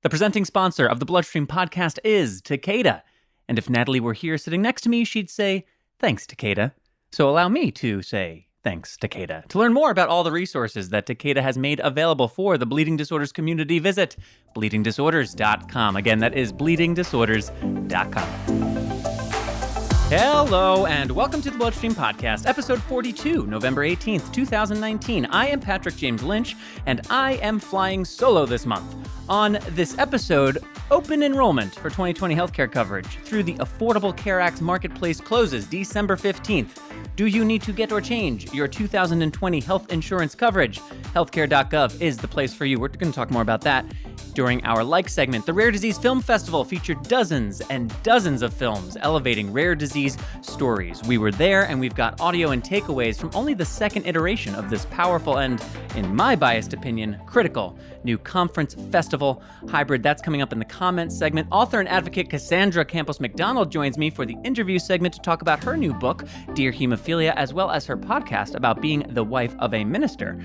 The presenting sponsor of the BloodStream Podcast is Takeda. And if Natalie were here sitting next to me, she'd say, thanks, Takeda. So allow me to say, thanks, Takeda. To learn more about all the resources that Takeda has made available for the bleeding disorders community, visit bleedingdisorders.com. Again, that is bleedingdisorders.com. Hello, and welcome to the BloodStream Podcast, episode 42, November 18th, 2019. I am Patrick James Lynch, and I am flying solo this month. On this episode, Open Enrollment for 2020 healthcare coverage through the Affordable Care Act marketplace closes December 15th. Do you need to get or change your 2020 health insurance coverage? Healthcare.gov is the place for you. We're going to talk more about that during our Like segment. The Rare Disease Film Festival featured dozens and dozens of films elevating rare disease stories. We were there, and we've got audio and takeaways from only the second iteration of this powerful and, in my biased opinion, critical new conference festival hybrid. That's coming up in the comments segment. Author and advocate Cazandra Campos-MacDonald joins me for the interview segment to talk about her new book, Dear Hemophilia, as well as her podcast about being the wife of a minister.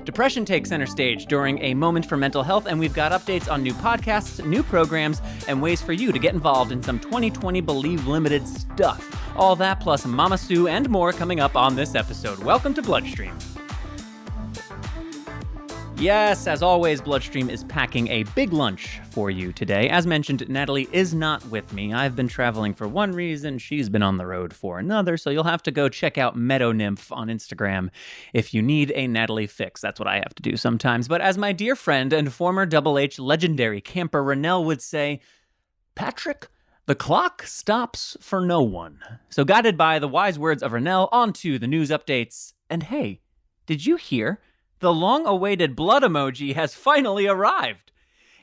Depression takes center stage during a moment for mental health, and we've got updates on new podcasts, new programs, and ways for you to get involved in some 2020 Believe Limited stuff. All that plus Mama Sue and more coming up on this episode. Welcome to BloodStream. Yes, as always, BloodStream is packing a big lunch for you today. As mentioned, Natalie is not with me. I've been traveling for one reason, she's been on the road for another, so you'll have to go check out Meadow Nymph on Instagram if you need a Natalie fix. That's what I have to do sometimes. But as my dear friend and former Double H legendary camper Rennell would say, Patrick, the clock stops for no one. So guided by the wise words of Rennell, on to the news updates. And hey, did you hear? The long-awaited blood emoji has finally arrived.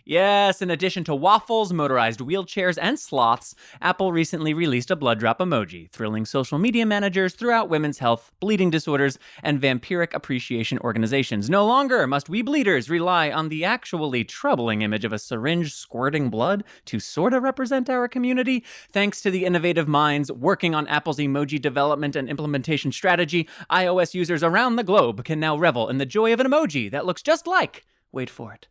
Yes, in addition to waffles, motorized wheelchairs, and sloths, Apple recently released a blood drop emoji, thrilling social media managers throughout women's health, bleeding disorders, and vampiric appreciation organizations. No longer must we bleeders rely on the actually troubling image of a syringe squirting blood to sorta represent our community. Thanks to the innovative minds working on Apple's emoji development and implementation strategy, iOS users around the globe can now revel in the joy of an emoji that looks just like, wait for it,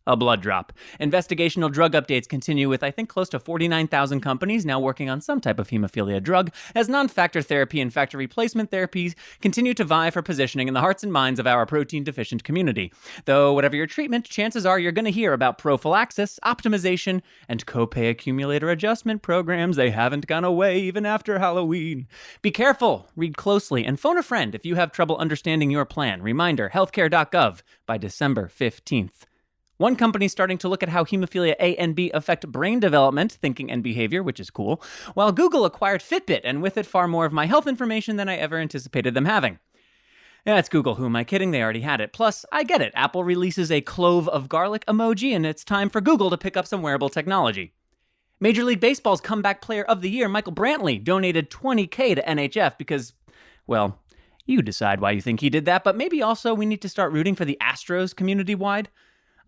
a blood drop. Investigational drug updates continue with, I think, close to 49,000 companies now working on some type of hemophilia drug, as non-factor therapy and factor replacement therapies continue to vie for positioning in the hearts and minds of our protein-deficient community. Though, whatever your treatment, chances are you're going to hear about prophylaxis, optimization, and copay accumulator adjustment programs. They haven't gone away even after Halloween. Be careful, read closely, and phone a friend if you have trouble understanding your plan. Reminder, healthcare.gov by December 15th. One company starting to look at how hemophilia A and B affect brain development, thinking, and behavior, which is cool, while Google acquired Fitbit, and with it far more of my health information than I ever anticipated them having. Yeah, it's Google. Who am I kidding? They already had it. Plus, I get it. Apple releases a clove of garlic emoji, and it's time for Google to pick up some wearable technology. Major League Baseball's comeback player of the year, Michael Brantley, donated $20,000 to NHF because, well, you decide why you think he did that, but maybe also we need to start rooting for the Astros community-wide.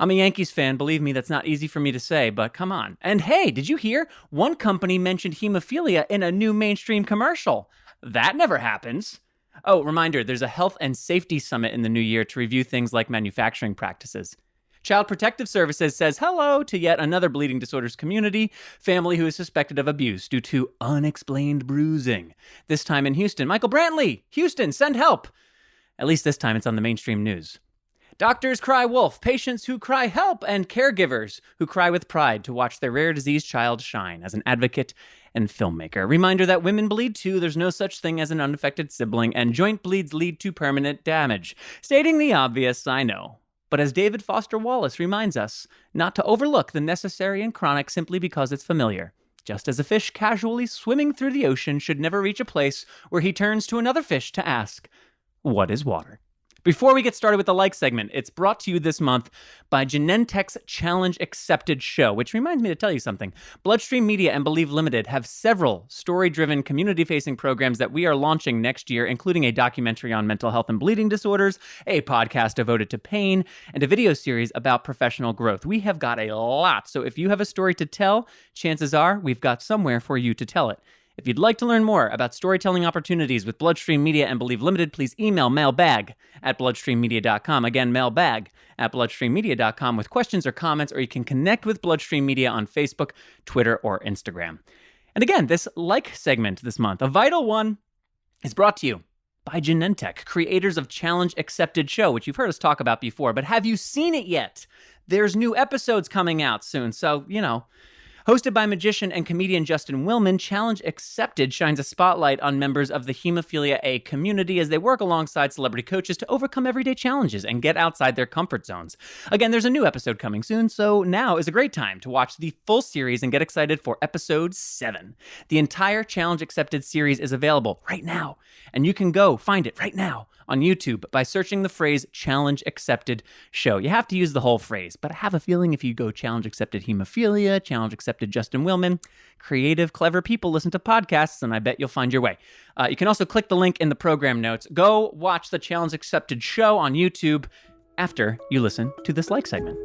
I'm a Yankees fan, believe me, that's not easy for me to say, but come on. And hey, did you hear? One company mentioned hemophilia in a new mainstream commercial. That never happens. Oh, reminder, there's a health and safety summit in the new year to review things like manufacturing practices. Child Protective Services says hello to yet another bleeding disorders community family who is suspected of abuse due to unexplained bruising. This time in Houston. Michael Brantley, Houston, send help. At least this time it's on the mainstream news. Doctors cry wolf, patients who cry help, and caregivers who cry with pride to watch their rare disease child shine as an advocate and filmmaker. Reminder that women bleed too, there's no such thing as an unaffected sibling, and joint bleeds lead to permanent damage. Stating the obvious, I know. But as David Foster Wallace reminds us, not to overlook the necessary and chronic simply because it's familiar. Just as a fish casually swimming through the ocean should never reach a place where he turns to another fish to ask, what is water? Before we get started with the Like segment, it's brought to you this month by Genentech's Challenge Accepted show, which reminds me to tell you something. BloodStream Media and Believe Limited have several story-driven, community-facing programs that we are launching next year, including a documentary on mental health and bleeding disorders, a podcast devoted to pain, and a video series about professional growth. We have got a lot, so if you have a story to tell, chances are we've got somewhere for you to tell it. If you'd like to learn more about storytelling opportunities with BloodStream Media and Believe Limited, please email mailbag@bloodstreammedia.com. Again, mailbag@bloodstreammedia.com with questions or comments, or you can connect with BloodStream Media on Facebook, Twitter, or Instagram. And again, this like segment this month, a vital one, is brought to you by Genentech, creators of Challenge Accepted Show, which you've heard us talk about before. But have you seen it yet? There's new episodes coming out soon, so, Hosted by magician and comedian Justin Willman, Challenge Accepted shines a spotlight on members of the Hemophilia A community as they work alongside celebrity coaches to overcome everyday challenges and get outside their comfort zones. Again, there's a new episode coming soon, so now is a great time to watch the full series and get excited for episode 7. The entire Challenge Accepted series is available right now, and you can go find it right now on YouTube by searching the phrase Challenge Accepted Show. You have to use the whole phrase, but I have a feeling if you go Challenge Accepted Hemophilia, Challenge Accepted Justin Willman, creative, clever people listen to podcasts, and I bet you'll find your way. You can also click the link in the program notes. Go watch the Challenge Accepted Show on YouTube after you listen to this like segment.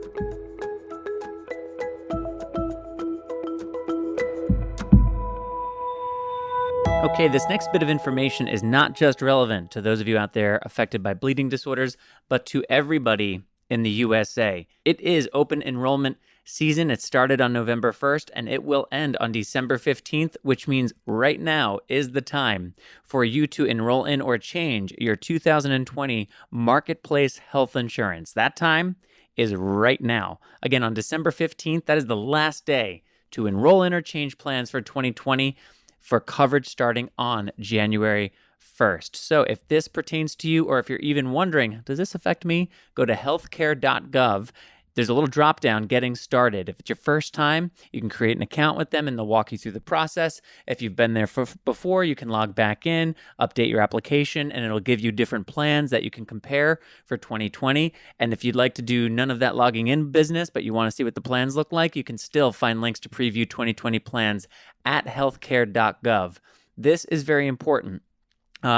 Okay, this next bit of information is not just relevant to those of you out there affected by bleeding disorders, but to everybody in the USA. It is open enrollment season. It started on November 1st, and it will end on December 15th, which means right now is the time for you to enroll in or change your 2020 Marketplace health insurance. That time is right now. Again, on December 15th, that is the last day to enroll in or change plans for 2020. For coverage starting on January 1st. So if this pertains to you, or if you're even wondering, does this affect me? Go to healthcare.gov. There's a little drop down, getting started. If it's your first time, you can create an account with them and they'll walk you through the process. If you've been there before, you can log back in, update your application, and it'll give you different plans that you can compare for 2020. And if you'd like to do none of that logging in business, but you want to see what the plans look like, you can still find links to preview 2020 plans at healthcare.gov. This is very important.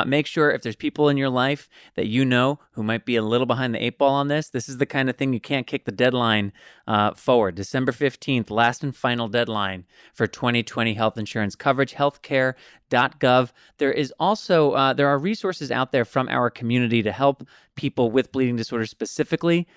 Make sure if there's people in your life that you know who might be a little behind the 8 ball on this, this is the kind of thing you can't kick the deadline forward. December 15th, last and final deadline for 2020 health insurance coverage, healthcare.gov. There is also, there are resources out there from our community to help people with bleeding disorders specifically,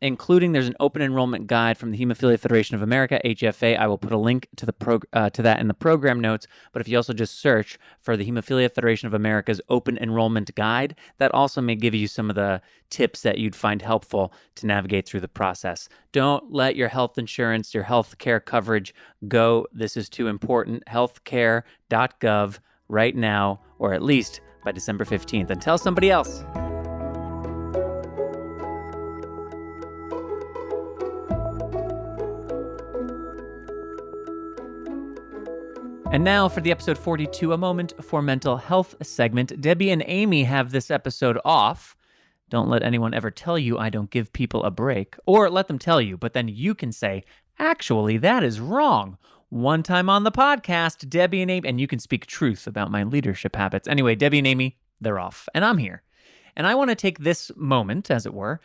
including there's an open enrollment guide from the Hemophilia Federation of America, HFA. I will put a link to to that in the program notes, but if you also just search for the Hemophilia Federation of America's open enrollment guide, that also may give you some of the tips that you'd find helpful to navigate through the process. Don't let your health insurance, your health care coverage go. This is too important. Healthcare.gov right now, or at least by December 15th, and tell somebody else. And now for the episode 42, a moment for mental health segment. Debbie and Amy have this episode off. Don't let anyone ever tell you I don't give people a break, or let them tell you, but then you can say, actually, that is wrong. One time on the podcast, Debbie and Amy, and you can speak truth about my leadership habits. Anyway, Debbie and Amy, they're off, and I'm here. And I want to take this moment, as it were,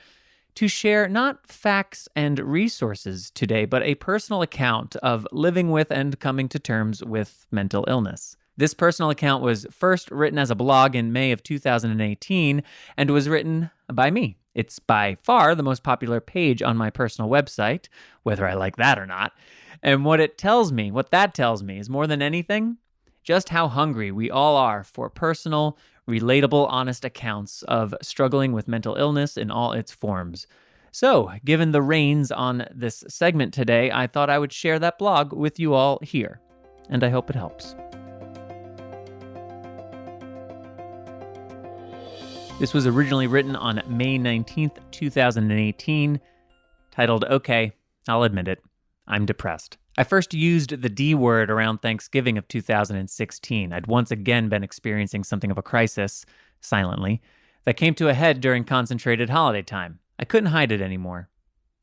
to share not facts and resources today, but a personal account of living with and coming to terms with mental illness. This personal account was first written as a blog in May of 2018 and was written by me. It's by far the most popular page on my personal website, whether I like that or not. And what that tells me is more than anything, just how hungry we all are for personal, relatable, honest accounts of struggling with mental illness in all its forms. So, given the reins on this segment today, I thought I would share that blog with you all here, and I hope it helps. This was originally written on May 19th, 2018, titled, Okay, I'll Admit It, I'm Depressed. I first used the D word around Thanksgiving of 2016. I'd once again been experiencing something of a crisis, silently, that came to a head during concentrated holiday time. I couldn't hide it anymore,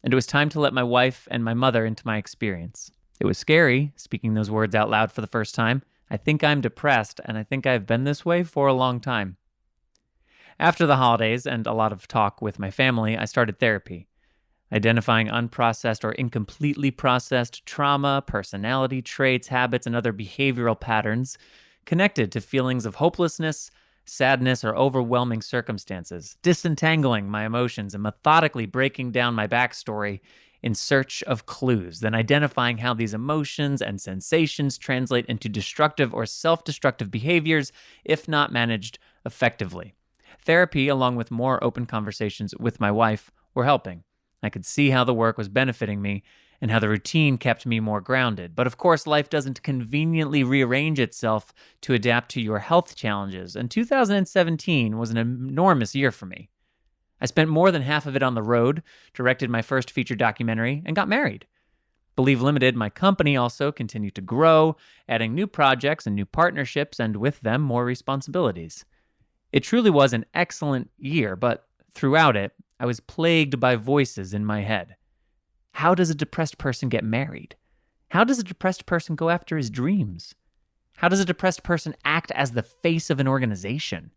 and it was time to let my wife and my mother into my experience. It was scary, speaking those words out loud for the first time. I think I'm depressed, and I think I've been this way for a long time. After the holidays and a lot of talk with my family, I started therapy. Identifying unprocessed or incompletely processed trauma, personality traits, habits, and other behavioral patterns connected to feelings of hopelessness, sadness, or overwhelming circumstances, disentangling my emotions and methodically breaking down my backstory in search of clues, then identifying how these emotions and sensations translate into destructive or self-destructive behaviors if not managed effectively. Therapy, along with more open conversations with my wife, were helping. I could see how the work was benefiting me and how the routine kept me more grounded. But of course, life doesn't conveniently rearrange itself to adapt to your health challenges, and 2017 was an enormous year for me. I spent more than half of it on the road, directed my first feature documentary, and got married. Believe Limited, my company, also continued to grow, adding new projects and new partnerships, and with them, more responsibilities. It truly was an excellent year, but throughout it, I was plagued by voices in my head. How does a depressed person get married? How does a depressed person go after his dreams? How does a depressed person act as the face of an organization?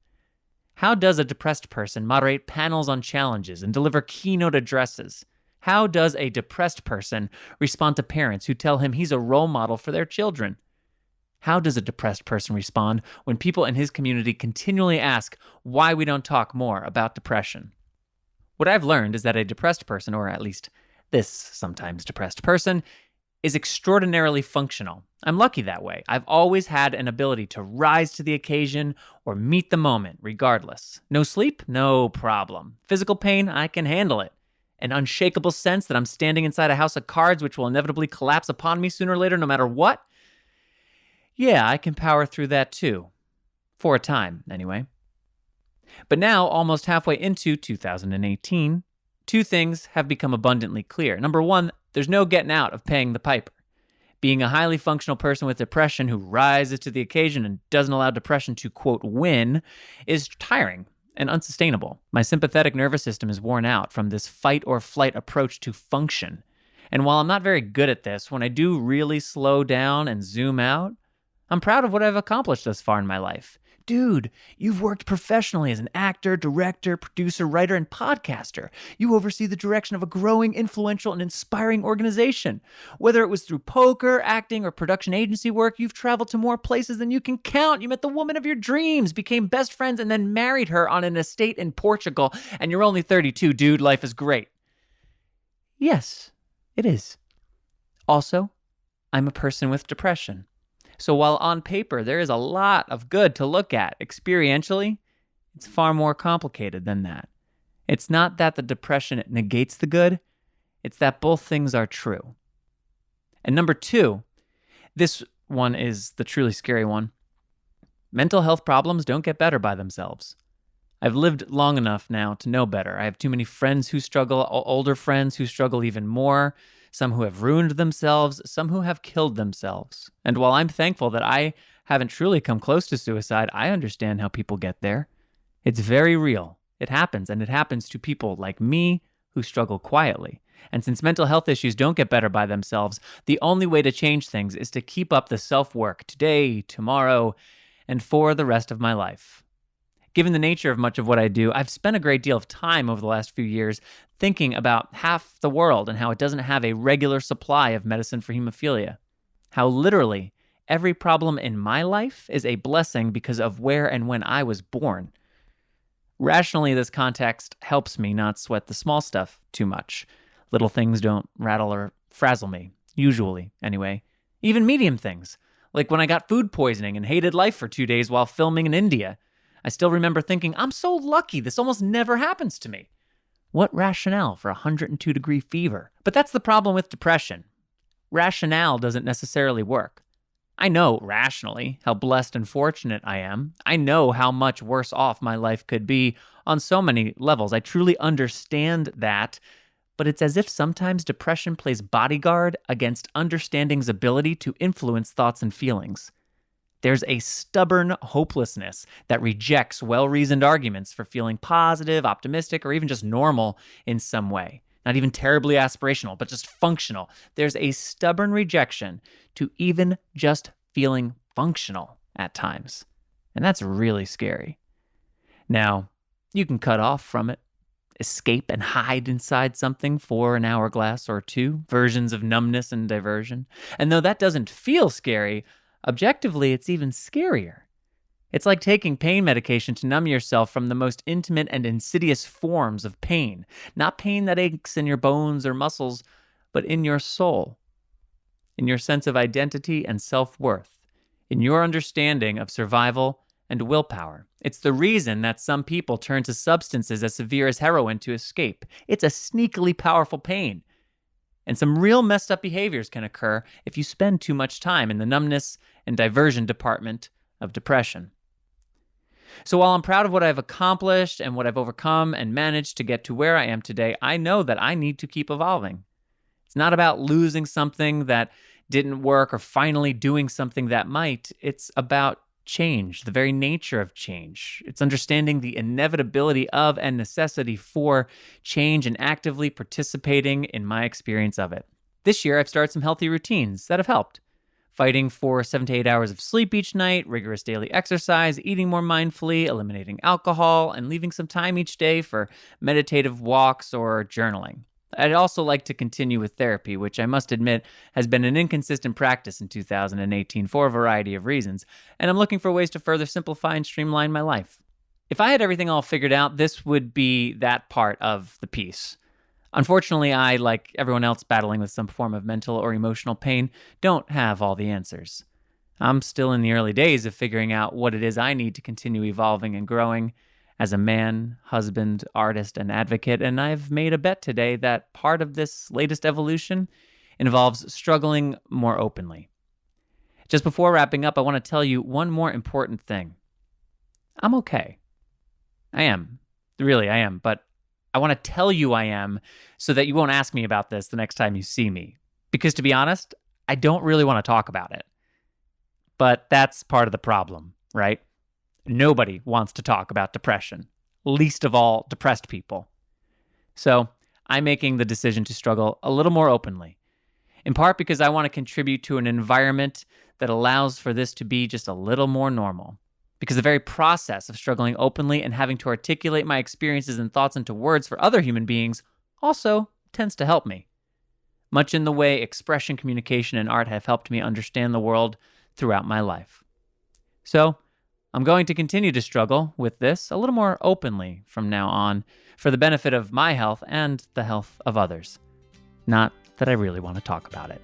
How does a depressed person moderate panels on challenges and deliver keynote addresses? How does a depressed person respond to parents who tell him he's a role model for their children? How does a depressed person respond when people in his community continually ask why we don't talk more about depression? What I've learned is that a depressed person, or at least this sometimes depressed person, is extraordinarily functional. I'm lucky that way. I've always had an ability to rise to the occasion or meet the moment regardless. No sleep? No problem. Physical pain? I can handle it. An unshakable sense that I'm standing inside a house of cards which will inevitably collapse upon me sooner or later no matter what? Yeah, I can power through that too. For a time, anyway. But now, almost halfway into 2018, two things have become abundantly clear. Number one, there's no getting out of paying the piper. Being a highly functional person with depression who rises to the occasion and doesn't allow depression to, quote, win is tiring and unsustainable. My sympathetic nervous system is worn out from this fight or flight approach to function. And while I'm not very good at this, when I do really slow down and zoom out, I'm proud of what I've accomplished thus far in my life. Dude, you've worked professionally as an actor, director, producer, writer, and podcaster. You oversee the direction of a growing, influential, and inspiring organization. Whether it was through poker, acting, or production agency work, you've traveled to more places than you can count. You met the woman of your dreams, became best friends, and then married her on an estate in Portugal. And you're only 32, dude. Life is great. Yes, it is. Also, I'm a person with depression. So while on paper there is a lot of good to look at, experientially, it's far more complicated than that. It's not that the depression negates the good, it's that both things are true. And number two, this one is the truly scary one. Mental health problems don't get better by themselves. I've lived long enough now to know better. I have too many friends who struggle, older friends who struggle even more, some who have ruined themselves, some who have killed themselves. And while I'm thankful that I haven't truly come close to suicide, I understand how people get there. It's very real. It happens, and it happens to people like me who struggle quietly. And since mental health issues don't get better by themselves, the only way to change things is to keep up the self-work today, tomorrow, and for the rest of my life. Given the nature of much of what I do, I've spent a great deal of time over the last few years thinking about half the world and how it doesn't have a regular supply of medicine for hemophilia. How literally every problem in my life is a blessing because of where and when I was born. Rationally, this context helps me not sweat the small stuff too much. Little things don't rattle or frazzle me, usually, anyway. Even medium things, like when I got food poisoning and hated life for 2 days while filming in India. I still remember thinking, I'm so lucky, this almost never happens to me. What rationale for 102-degree fever? But that's the problem with depression. Rationale doesn't necessarily work. I know rationally how blessed and fortunate I am. I know how much worse off my life could be on so many levels. I truly understand that, but it's as if sometimes depression plays bodyguard against understanding's ability to influence thoughts and feelings. There's a stubborn hopelessness that rejects well-reasoned arguments for feeling positive, optimistic, or even just normal in some way. Not even terribly aspirational, but just functional. There's a stubborn rejection to even just feeling functional at times. And that's really scary. Now, you can cut off from it, escape and hide inside something for an hourglass or two, versions of numbness and diversion. And though that doesn't feel scary, Objectively, it's even scarier. It's like taking pain medication to numb yourself from the most intimate and insidious forms of pain. Not pain that aches in your bones or muscles, but in your soul, in your sense of identity and self-worth, in your understanding of survival and willpower. It's the reason that some people turn to substances as severe as heroin to escape. It's a sneakily powerful pain. And some real messed up behaviors can occur if you spend too much time in the numbness and diversion department of depression. So while I'm proud of what I've accomplished and what I've overcome and managed to get to where I am today, I know that I need to keep evolving. It's not about losing something that didn't work or finally doing something that might. It's about change, the very nature of change. It's understanding the inevitability of and necessity for change and actively participating in my experience of it. This year, I've started some healthy routines that have helped. Fighting for 7 to 8 hours of sleep each night, rigorous daily exercise, eating more mindfully, eliminating alcohol, and leaving some time each day for meditative walks or journaling. I'd also like to continue with therapy, which I must admit has been an inconsistent practice in 2018 for a variety of reasons, and I'm looking for ways to further simplify and streamline my life. If I had everything all figured out, this would be that part of the piece. Unfortunately, I, like everyone else battling with some form of mental or emotional pain, don't have all the answers. I'm still in the early days of figuring out what it is I need to continue evolving and growing as a man, husband, artist, and advocate, and I've made a bet today that part of this latest evolution involves struggling more openly. Just before wrapping up, I want to tell you one more important thing. I'm okay. I am. Really, I am. But I want to tell you I am so that you won't ask me about this the next time you see me. Because to be honest, I don't really want to talk about it. But that's part of the problem, right? Nobody wants to talk about depression, least of all depressed people. So I'm making the decision to struggle a little more openly, in part because I want to contribute to an environment that allows for this to be just a little more normal. Because the very process of struggling openly and having to articulate my experiences and thoughts into words for other human beings also tends to help me. Much in the way expression, communication, and art have helped me understand the world throughout my life. So I'm going to continue to struggle with this a little more openly from now on for the benefit of my health and the health of others. Not that I really want to talk about it.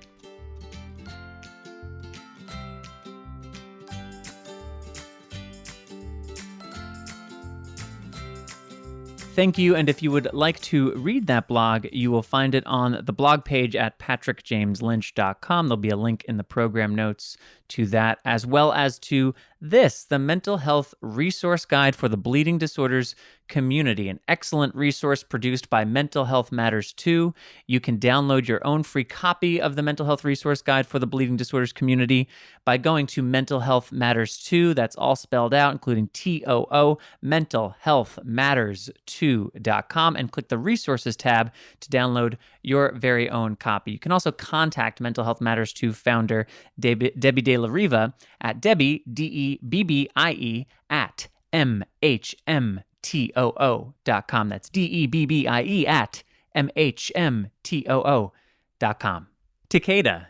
Thank you, and if you would like to read that blog, you will find it on the blog page at patrickjameslynch.com. There'll be a link in the program notes to that, as well as to this, the Mental Health Resource Guide for the Bleeding Disorders Community, an excellent resource produced by Mental Health Matters 2. You can download your own free copy of the Mental Health Resource Guide for the Bleeding Disorders Community by going to Mental Health Matters 2, that's all spelled out, including TOO, mentalhealthmatters2.com, and click the Resources tab to download your very own copy. You can also contact Mental Health Matters 2 founder Debbie De La Riva at Debbie, DEBBIE, at MHMTOO.com. That's DEBBIE at MHMTOO.com. Takeda.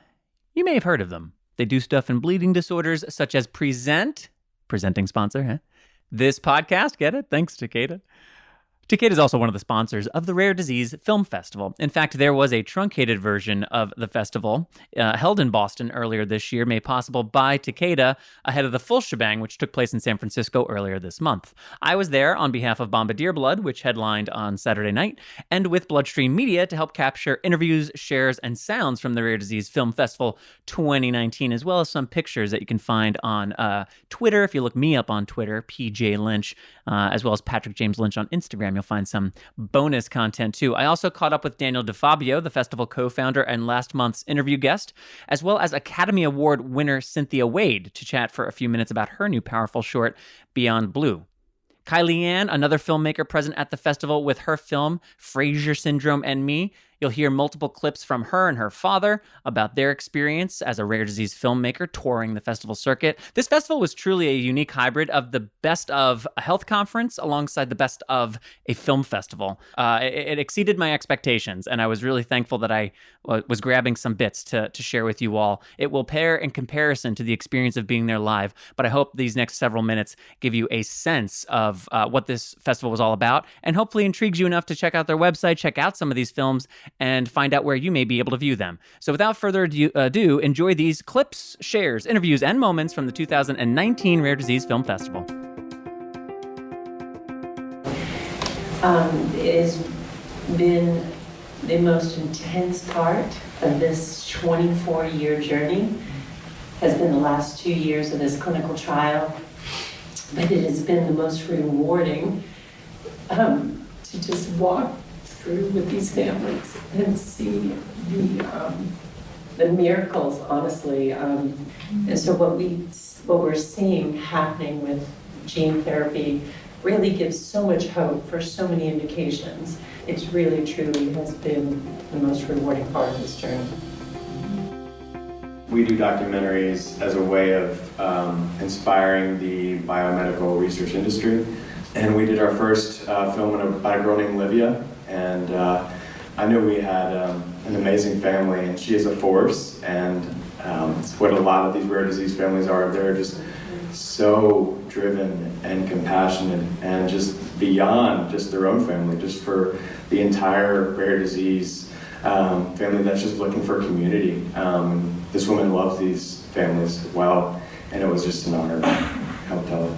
You may have heard of them. They do stuff in bleeding disorders such as presenting sponsor, huh? This podcast, get it? Thanks, Takeda. Takeda is also one of the sponsors of the Rare Disease Film Festival. In fact, there was a truncated version of the festival held in Boston earlier this year, made possible by Takeda ahead of the full shebang, which took place in San Francisco earlier this month. I was there on behalf of Bombardier Blood, which headlined on Saturday night, and with BloodStream Media to help capture interviews, shares, and sounds from the Rare Disease Film Festival 2019, as well as some pictures that you can find on Twitter. If you look me up on Twitter, PJ Lynch, as well as Patrick James Lynch on Instagram, you'll find some bonus content too. I also caught up with Daniel DeFabio, the festival co-founder and last month's interview guest, as well as Academy Award winner Cynthia Wade to chat for a few minutes about her new powerful short, Beyond Blue. Kylie Ann, another filmmaker present at the festival with her film, Fraser Syndrome and Me. You'll hear multiple clips from her and her father about their experience as a rare disease filmmaker touring the festival circuit. This festival was truly a unique hybrid of the best of a health conference alongside the best of a film festival. It exceeded my expectations, and I was really thankful that I was grabbing some bits to share with you all. It will pair in comparison to the experience of being there live, but I hope these next several minutes give you a sense of what this festival was all about, and hopefully intrigues you enough to check out their website, check out some of these films, and find out where you may be able to view them. So without further ado, enjoy these clips, shares, interviews, and moments from the 2019 Rare Disease Film Festival. It has been the most intense part of this 24-year journey, has been the last 2 years of this clinical trial, but it has been the most rewarding to just walk through with these families and see the miracles, honestly. And so what we're seeing happening with gene therapy really gives so much hope for so many indications. It's really, truly has been the most rewarding part of this journey. We do documentaries as a way of inspiring the biomedical research industry. And we did our first film about a girl named Livia. And I knew we had an amazing family, and she is a force. And it's what a lot of these rare disease families are. They're just so driven and compassionate and just beyond just their own family, just for the entire rare disease family that's just looking for community. This woman loves these families well, and it was just an honor to help tell it.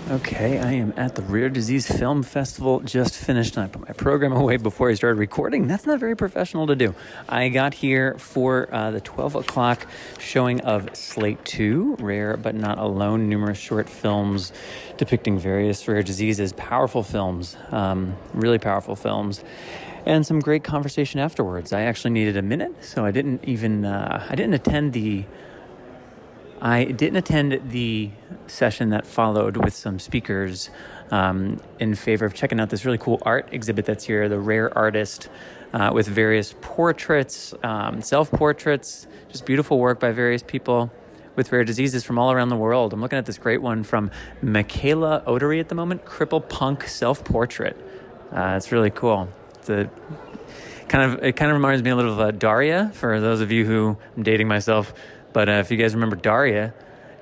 Okay, I am at the Rare Disease Film Festival, just finished. I put my program away before I started recording. That's not very professional to do. I got here for the 12 o'clock showing of Slate 2, Rare But Not Alone, numerous short films depicting various rare diseases, powerful films, really powerful films, and some great conversation afterwards. I actually needed a minute, so I didn't attend the session that followed with some speakers in favor of checking out this really cool art exhibit that's here, The Rare Artist, with various portraits, self-portraits, just beautiful work by various people with rare diseases from all around the world. I'm looking at this great one from Michaela Odery at the moment, Cripple Punk Self-Portrait. It's really cool. It kind of reminds me a little of Daria, for those of you who, I'm dating myself, but if you guys remember Daria,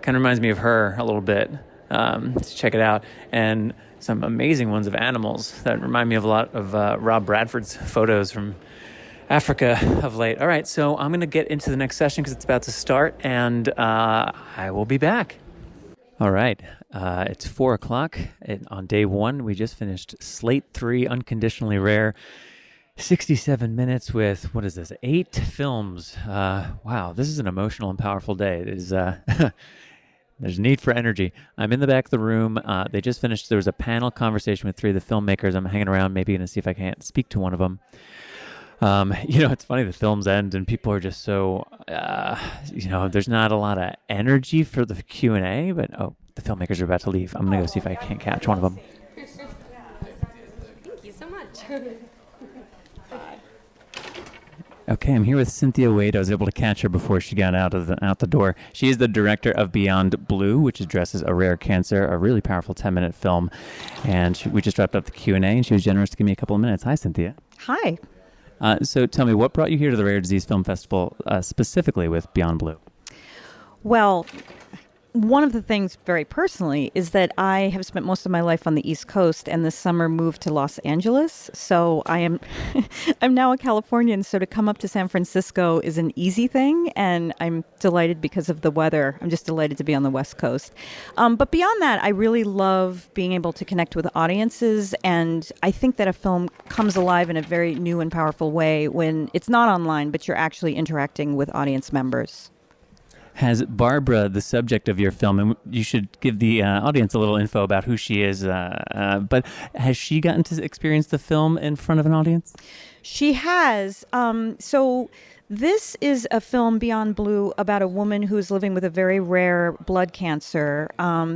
kind of reminds me of her a little bit. So check it out. And some amazing ones of animals that remind me of a lot of Rob Bradford's photos from Africa of late. All right, so I'm going to get into the next session because it's about to start, and I will be back. All right, it's 4 o'clock. On day one, we just finished Slate 3, Unconditionally Rare. 67 minutes with, 8 films. Wow, this is an emotional and powerful day. It is, there's need for energy. I'm in the back of the room. They just finished. There was a panel conversation with 3 of the filmmakers. I'm hanging around, maybe going to see if I can't speak to one of them. It's funny, the films end and people are just so, there's not a lot of energy for the Q&A, but, the filmmakers are about to leave. I'm going to go see if I can't catch one of them. Thank you so much. Okay, I'm here with Cynthia Wade. I was able to catch her before she got out the door. She is the director of Beyond Blue, which addresses a rare cancer, a really powerful 10-minute film. And we just wrapped up the Q&A, and she was generous to give me a couple of minutes. Hi, Cynthia. Hi. So tell me, what brought you here to the Rare Disease Film Festival, specifically with Beyond Blue? Well, one of the things very personally is that I have spent most of my life on the East Coast and this summer moved to Los Angeles. So I'm now a Californian. So to come up to San Francisco is an easy thing. And I'm delighted because of the weather. I'm just delighted to be on the West Coast. But beyond that, I really love being able to connect with audiences. And I think that a film comes alive in a very new and powerful way when it's not online, but you're actually interacting with audience members. Has Barbara, the subject of your film, and you should give the audience a little info about who she is, but has she gotten to experience the film in front of an audience? She has. So this is a film, Beyond Blue, about a woman who's living with a very rare blood cancer.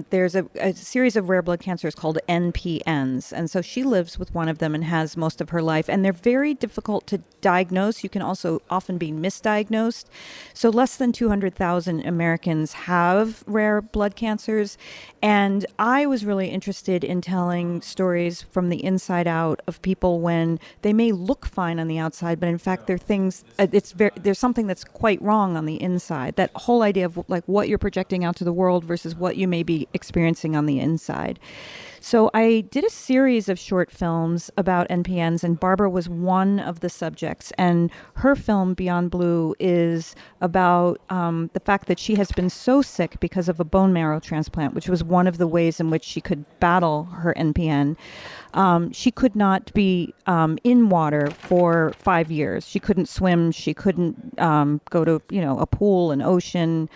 There's a series of rare blood cancers called NPNs. And so she lives with one of them and has most of her life. And they're very difficult to diagnose. You can also often be misdiagnosed. So less than 200,000 Americans have rare blood cancers. And I was really interested in telling stories from the inside out of people when they may look fine on the outside, but in fact, they're things, there's something that's quite wrong on the inside. That whole idea of like what you're projecting out to the world versus what you may be experiencing on the inside. So I did a series of short films about NPNs, and Barbara was one of the subjects. And her film, Beyond Blue, is about the fact that she has been so sick because of a bone marrow transplant, which was one of the ways in which she could battle her NPN. She could not be in water for 5 years. She couldn't swim. She couldn't go to, a pool, an ocean,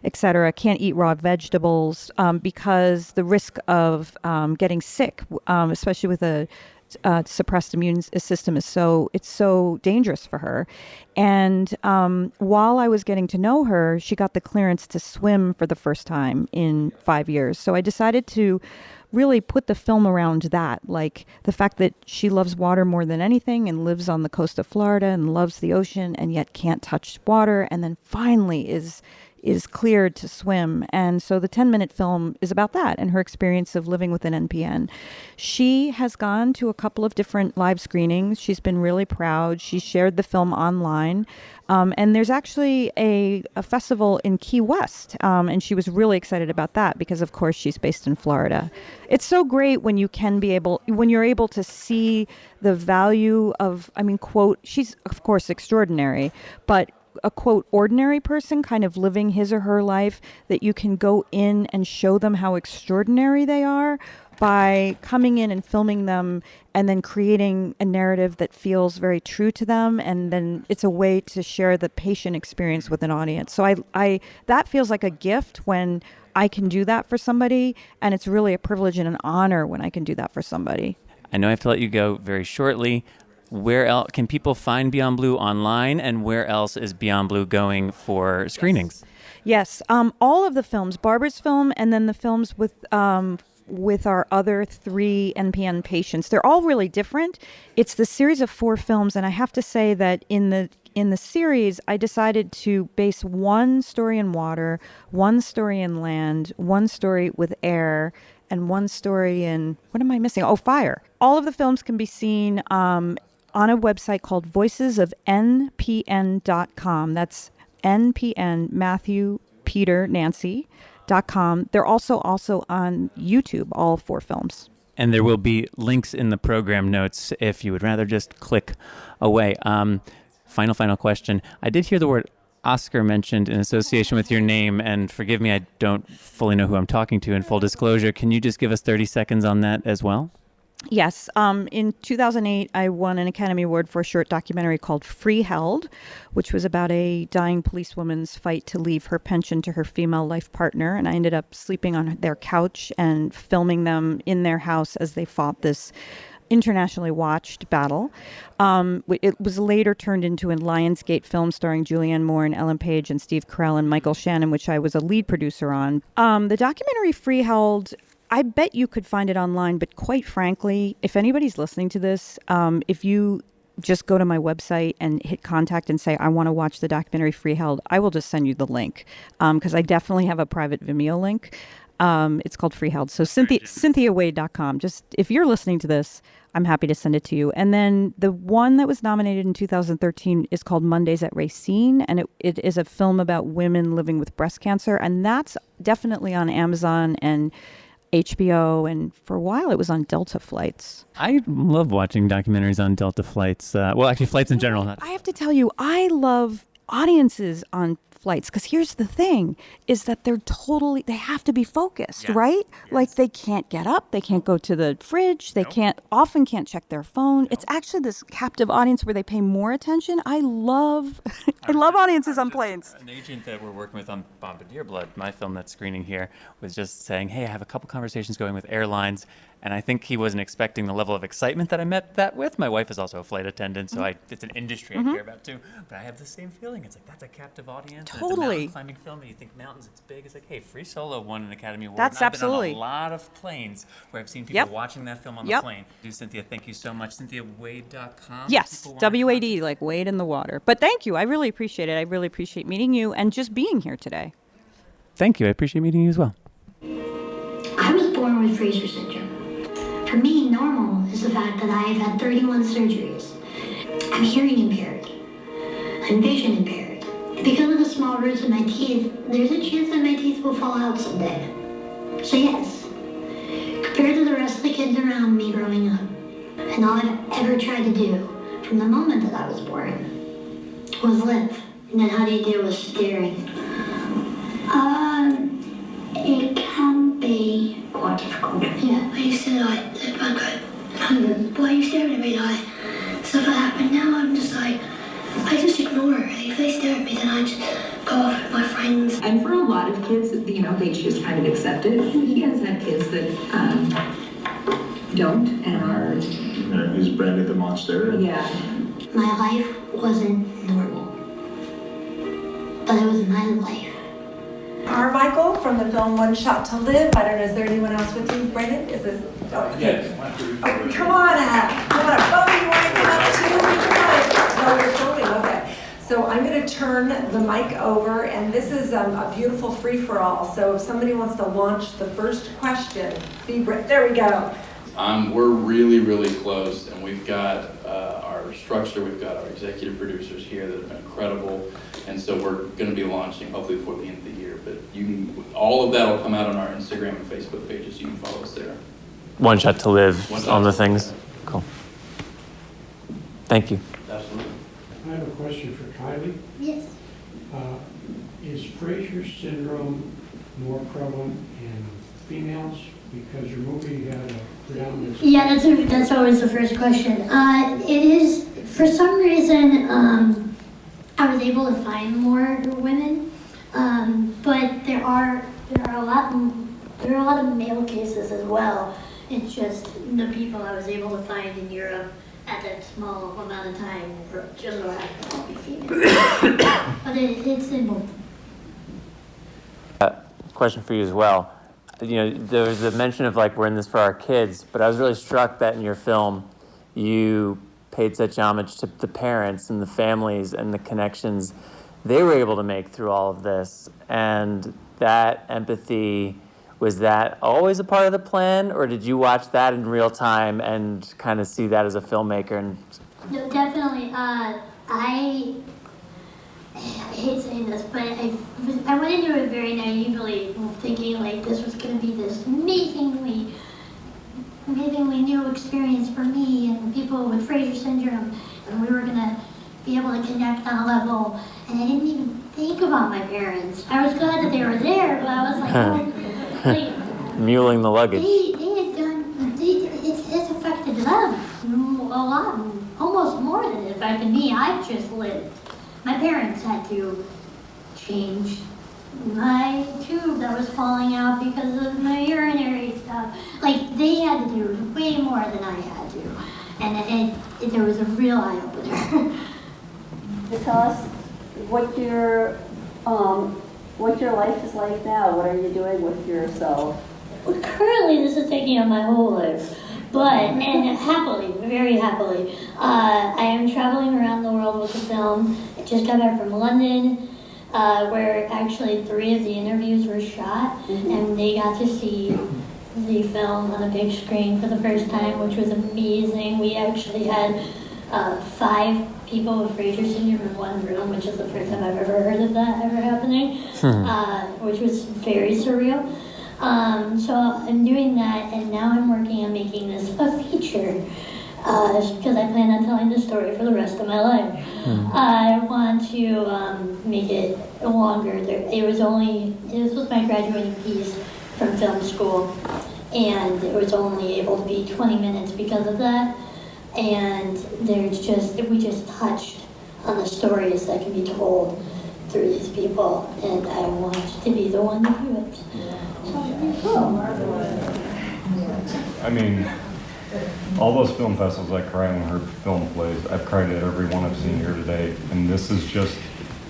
etc. Can't eat raw vegetables because the risk of getting sick, especially with a suppressed immune system, is so dangerous for her. And while I was getting to know her, she got the clearance to swim for the first time in 5 years. So I decided to really put the film around that, like the fact that she loves water more than anything and lives on the coast of Florida and loves the ocean and yet can't touch water, and then finally is cleared to swim. And so the 10-minute film is about that and her experience of living with an NPN. She has gone to a couple of different live screenings. She's been really proud. She shared the film online. And there's actually a festival in Key West. And she was really excited about that because, of course, she's based in Florida. It's so great when you're able to see the value of, quote, she's, of course, extraordinary, but a, quote, ordinary person kind of living his or her life, that you can go in and show them how extraordinary they are by coming in and filming them and then creating a narrative that feels very true to them. And then it's a way to share the patient experience with an audience. So I that feels like a gift when I can do that for somebody. And it's really a privilege and an honor when I can do that for somebody. I know I have to let you go very shortly. Where else can people find Beyond Blue online, and where else is Beyond Blue going for screenings? Yes, all of the films, Barbara's film, and then the films with our other 3 NPN patients. They're all really different. It's the series of 4 films, and I have to say that in the series, I decided to base one story in water, one story in land, one story with air, and one story in, what am I missing? Oh, fire. All of the films can be seen on a website called voicesofnpn.com. That's NPN, Matthew, Peter, Nancy.com. They're also on YouTube, all 4 films. And there will be links in the program notes if you would rather just click away. Final question. I did hear the word Oscar mentioned in association with your name, and forgive me, I don't fully know who I'm talking to in full disclosure. Can you just give us 30 seconds on that as well? Yes. In 2008, I won an Academy Award for a short documentary called Freeheld, which was about a dying policewoman's fight to leave her pension to her female life partner. And I ended up sleeping on their couch and filming them in their house as they fought this internationally watched battle. It was later turned into a Lionsgate film starring Julianne Moore and Ellen Page and Steve Carell and Michael Shannon, which I was a lead producer on. The documentary Freeheld, I bet you could find it online, but quite frankly, if anybody's listening to this, if you just go to my website and hit contact and say, I want to watch the documentary Freeheld, I will just send you the link, because I definitely have a private Vimeo link. It's called Freeheld. So CynthiaWade.com. Just if you're listening to this, I'm happy to send it to you. And then the one that was nominated in 2013 is called Mondays at Racine, and it is a film about women living with breast cancer, and that's definitely on Amazon and HBO, and for a while it was on Delta flights. I love watching documentaries on Delta flights. Well, actually, flights in general. I have to tell you, I love audiences on flights. Because here's the thing, is that they have to be focused, right? Yes. Like they can't get up, they can't go to the fridge, they often can't check their phone. It's actually this captive audience where they pay more attention. I love audiences on planes. An agent that we're working with on Bombardier Blood, my film that's screening here, was just saying, hey, I have a couple conversations going with airlines, and I think he wasn't expecting the level of excitement that I met that with. My wife is also a flight attendant, so it's an industry I care about too. But I have the same feeling. It's like, that's a captive audience. And it's a mountain climbing film, and you think mountains, it's big. It's like, hey, Free Solo won an Academy Award. That's and I've absolutely. been on a lot of planes where I've seen people watching that film on the plane. Cynthia, thank you so much. CynthiaWade.com. Yes, WAD, like Wade in the water. But thank you. I really appreciate it. I really appreciate meeting you and just being here today. Thank you. I appreciate meeting you as well. I was born with Fraser syndrome. For me, normal is the fact that I have had 31 surgeries. I'm hearing impaired. I'm vision impaired. And because of the small roots in my teeth, there's a chance that my teeth will fall out someday. So yes, compared to the rest of the kids around me growing up, and all I've ever tried to do from the moment that I was born was live. And then how do you deal with staring? It can be quite difficult. Yeah, I used to like look back at, why are you staring at me, like stuff like that. But now I'm just like, I just ignore it. If they stare at me, then I just go off with my friends. And for a lot of kids, they just kind of accept it. He has had kids that don't and are. He's branded the monster. Yeah. My life wasn't normal, but it was my life. Carmichael from the film One Shot to Live. I don't know, is there anyone else with you, Brendan? Is this? Oh, yes. Oh, come on up. Come on up. Oh, you want to come up too? Come on. Oh, you're filming. Okay. So I'm going to turn the mic over, and this is a beautiful free-for-all. So if somebody wants to launch the first question, there we go. We're really, really close, and we've got our structure, we've got our executive producers here that have been incredible, and so we're going to be launching hopefully before the end of the year. But all of that will come out on our Instagram and Facebook pages. You can follow us there. One Shot to Live on the things. Cool. Thank you. Absolutely. I have a question for Kylie. Yes. Is Fraser syndrome more prevalent in females? Because your movie had a predominance. Yeah, that's always the first question. It is, for some reason, I was able to find more women, but there are a lot of male cases as well. It's just the people I was able to find in Europe at that small amount of time were just so happened to all be female. But it's in both. Question for you as well. There was a mention of like, we're in this for our kids, but I was really struck that in your film, you paid such homage to the parents and the families and the connections they were able to make through all of this. And that empathy, was that always a part of the plan, or did you watch that in real time and kind of see that as a filmmaker? And No, definitely. I hate saying this, but I went into it very naively, thinking like this was going to be this amazingly new experience for me and people with Fraser syndrome, and we were going to be able to connect on a level. And I didn't even think about my parents. I was glad that they were there, but I was like, muling the luggage. They had done. It's affected them a lot, almost more than it affected me. I've just lived. My parents had to change my tube that was falling out because of my urinary stuff. Like, they had to do way more than I had to. And there was a real eye-opener. Tell us what your life is like now. What are you doing with yourself? Well, currently, this is taking up my whole life. And happily, very happily, I am traveling around the world with the film. I just got back from London, where actually 3 of the interviews were shot, and they got to see the film on a big screen for the first time, which was amazing. We actually had 5 people with Fraser syndrome in one room, which is the first time I've ever heard of that ever happening, which was very surreal. So I'm doing that, and now I'm working on making this a feature. because I plan on telling this story for the rest of my life. I want to make it longer. This was my graduating piece from film school, and it was only able to be 20 minutes because of that. And we just touched on the stories that can be told through these people, and I want to be the one to do it. I mean, all those film festivals I cry when I heard film plays, I've cried at every one I've seen here today, and this is just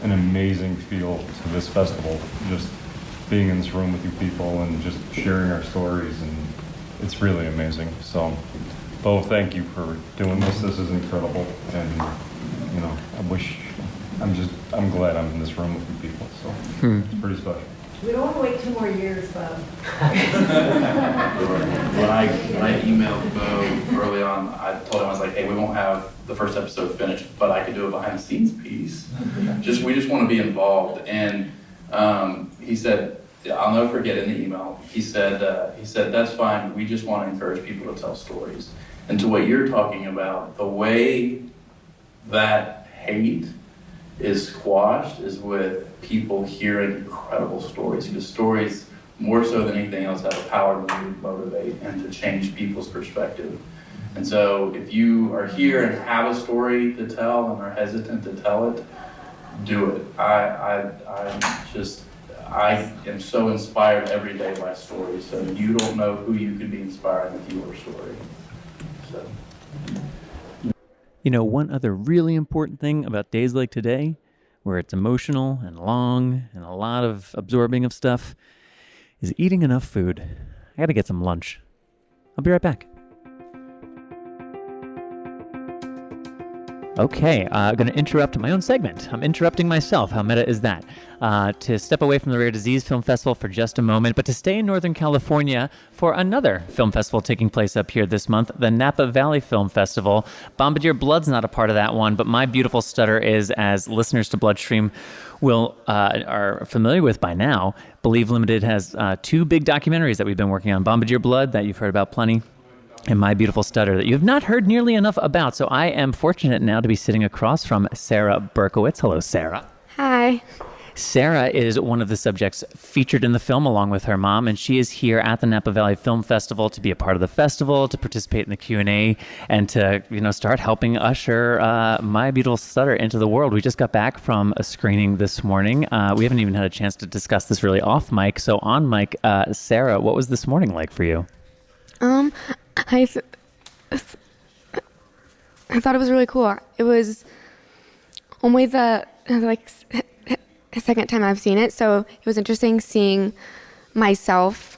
an amazing feel to this festival, just being in this room with you people and just sharing our stories, and it's really amazing. So, Bo, thank you for doing this. This is incredible, and you know, I'm glad I'm in this room with you people, so it's pretty special. We don't want to wait 2 more years, though. When I emailed Bo early on, I told him, I was like, hey, we won't have the first episode finished, but I could do a behind the scenes piece. We just want to be involved. And he said, I'll never forget in the email, he said, that's fine. We just want to encourage people to tell stories. And to what you're talking about, the way that hate is squashed is with people hearing incredible stories, because stories, more so than anything else, have the power to motivate and to change people's perspective. And so if you are here and have a story to tell and are hesitant to tell it, do it. I am so inspired every day by stories, so you don't know who you could be inspiring with your story. So. You know, one other really important thing about days like today, where it's emotional and long and a lot of absorbing of stuff, is eating enough food. I gotta get some lunch. I'll be right back. Okay, I'm going to interrupt my own segment. I'm interrupting myself. How meta is that? To step away from the Rare Disease Film Festival for just a moment, but to stay in Northern California for another film festival taking place up here this month, the Napa Valley Film Festival. Bombardier Blood's not a part of that one, but My Beautiful Stutter is, as listeners to BloodStream are familiar with by now. Believe Limited has 2 big documentaries that we've been working on. Bombardier Blood, that you've heard about plenty, and My Beautiful Stutter, that you have not heard nearly enough about. So I am fortunate now to be sitting across from Sarah Berkowitz. Hello, Sarah. Hi. Sarah is one of the subjects featured in the film along with her mom, and she is here at the Napa Valley Film Festival to be a part of the festival, to participate in the Q&A, and to start helping usher My Beautiful Stutter into the world. We just got back from a screening this morning. We haven't even had a chance to discuss this really off mic. So on mic, Sarah, what was this morning like for you? I thought it was really cool. It was only the second time I've seen it, so it was interesting seeing myself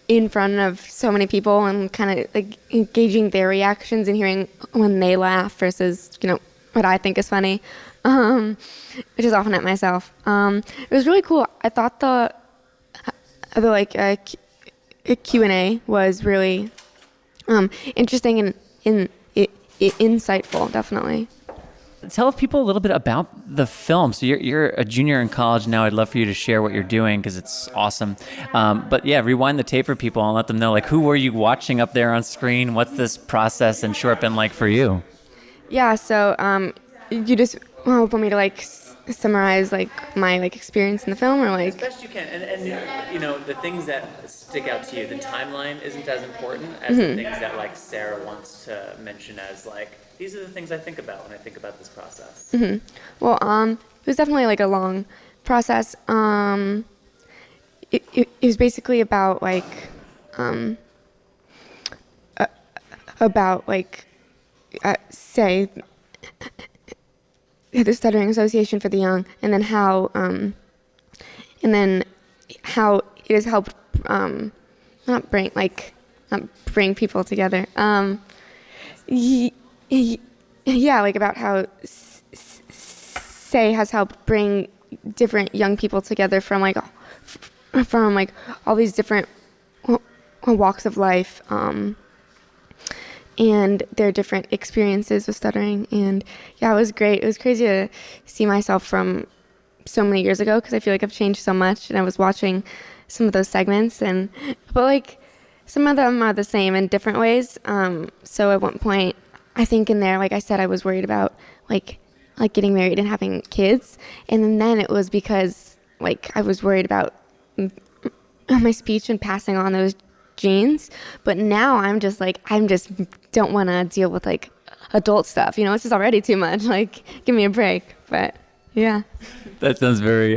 in front of so many people and kind of engaging their reactions and hearing when they laugh versus what I think is funny, which is often at myself. It was really cool. I thought the Q&A was really interesting and insightful, definitely. Tell people a little bit about the film. So you're a junior in college now. I'd love for you to share what you're doing because it's awesome. But yeah, rewind the tape for people and let them know who were you watching up there on screen? What's this process and short been like for you? Yeah, so you just want me to summarize my experience in the film, or as best you can, and the things that stick out to you. The timeline isn't as important as the things that Sarah wants to mention as these are the things I think about when I think about this process. Well, it was definitely a long process. It was basically about say the Stuttering Association for the Young, and then how it has helped not bring people together. About how Say has helped bring different young people together from all these different walks of life, and their different experiences with stuttering. And yeah, it was great. It was crazy to see myself from so many years ago, because I feel I've changed so much. And I was watching some of those segments, but some of them are the same in different ways. So at one point I think in there, like I said, I was worried about like getting married and having kids. And then it was because like I was worried about my speech and passing on those genes. But now I'm just don't want to deal with like adult stuff. You know, this is already too much. Like, give me a break. But yeah. That sounds very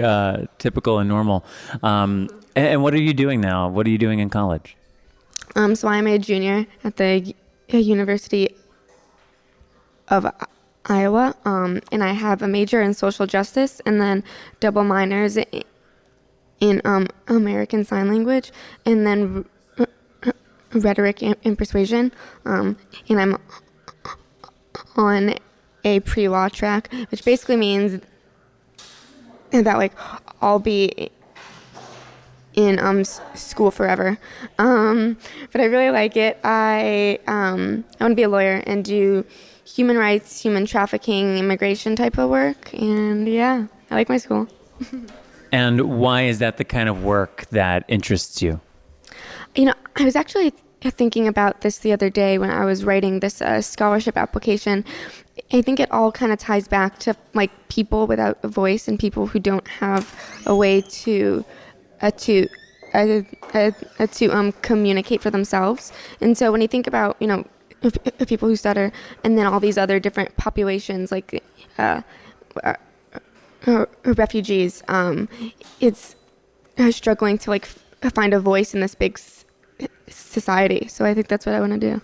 typical and normal. And what are you doing now? What are you doing in college? So I'm a junior at the University of Iowa, and I have a major in social justice and then double minors in American Sign Language and then rhetoric and persuasion. And I'm on a pre-law track, which basically means that like I'll be in school forever. But I really like it. I want to be a lawyer and do human rights, human trafficking, immigration type of work. And yeah, I like my school. And why is that the kind of work that interests you? You know, I was actually thinking about this the other day when I was writing this scholarship application. I think it all kind of ties back to like people without a voice and people who don't have a way to communicate for themselves. And so when you think about, you know, people who stutter and then all these other different populations like refugees, it's struggling to like find a voice in this big society. So I think that's what I want to do.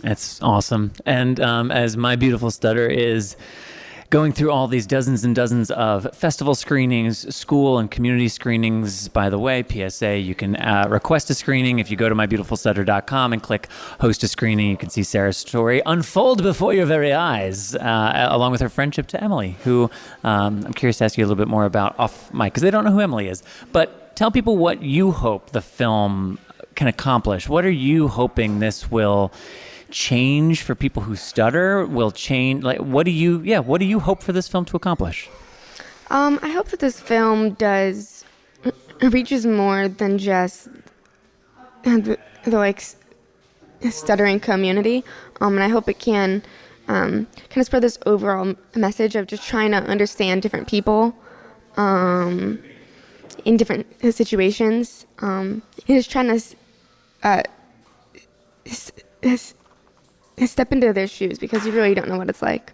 That's awesome. And as my beautiful stutter is going through all these dozens and dozens of festival screenings, school and community screenings. By the way, PSA, you can request a screening. If you go to mybeautifulstutter.com and click host a screening, you can see Sarah's story unfold before your very eyes, along with her friendship to Emily, who I'm curious to ask you a little bit more about off mic, because they don't know who Emily is. But tell people what you hope the film can accomplish. What are you hoping this will change for people who stutter? Will change, like, what do you hope for this film to accomplish? I hope that this film reaches more than just the like stuttering community, and I hope it can kind of spread this overall message of just trying to understand different people in different situations, and just trying to step into their shoes, because you really don't know what it's like.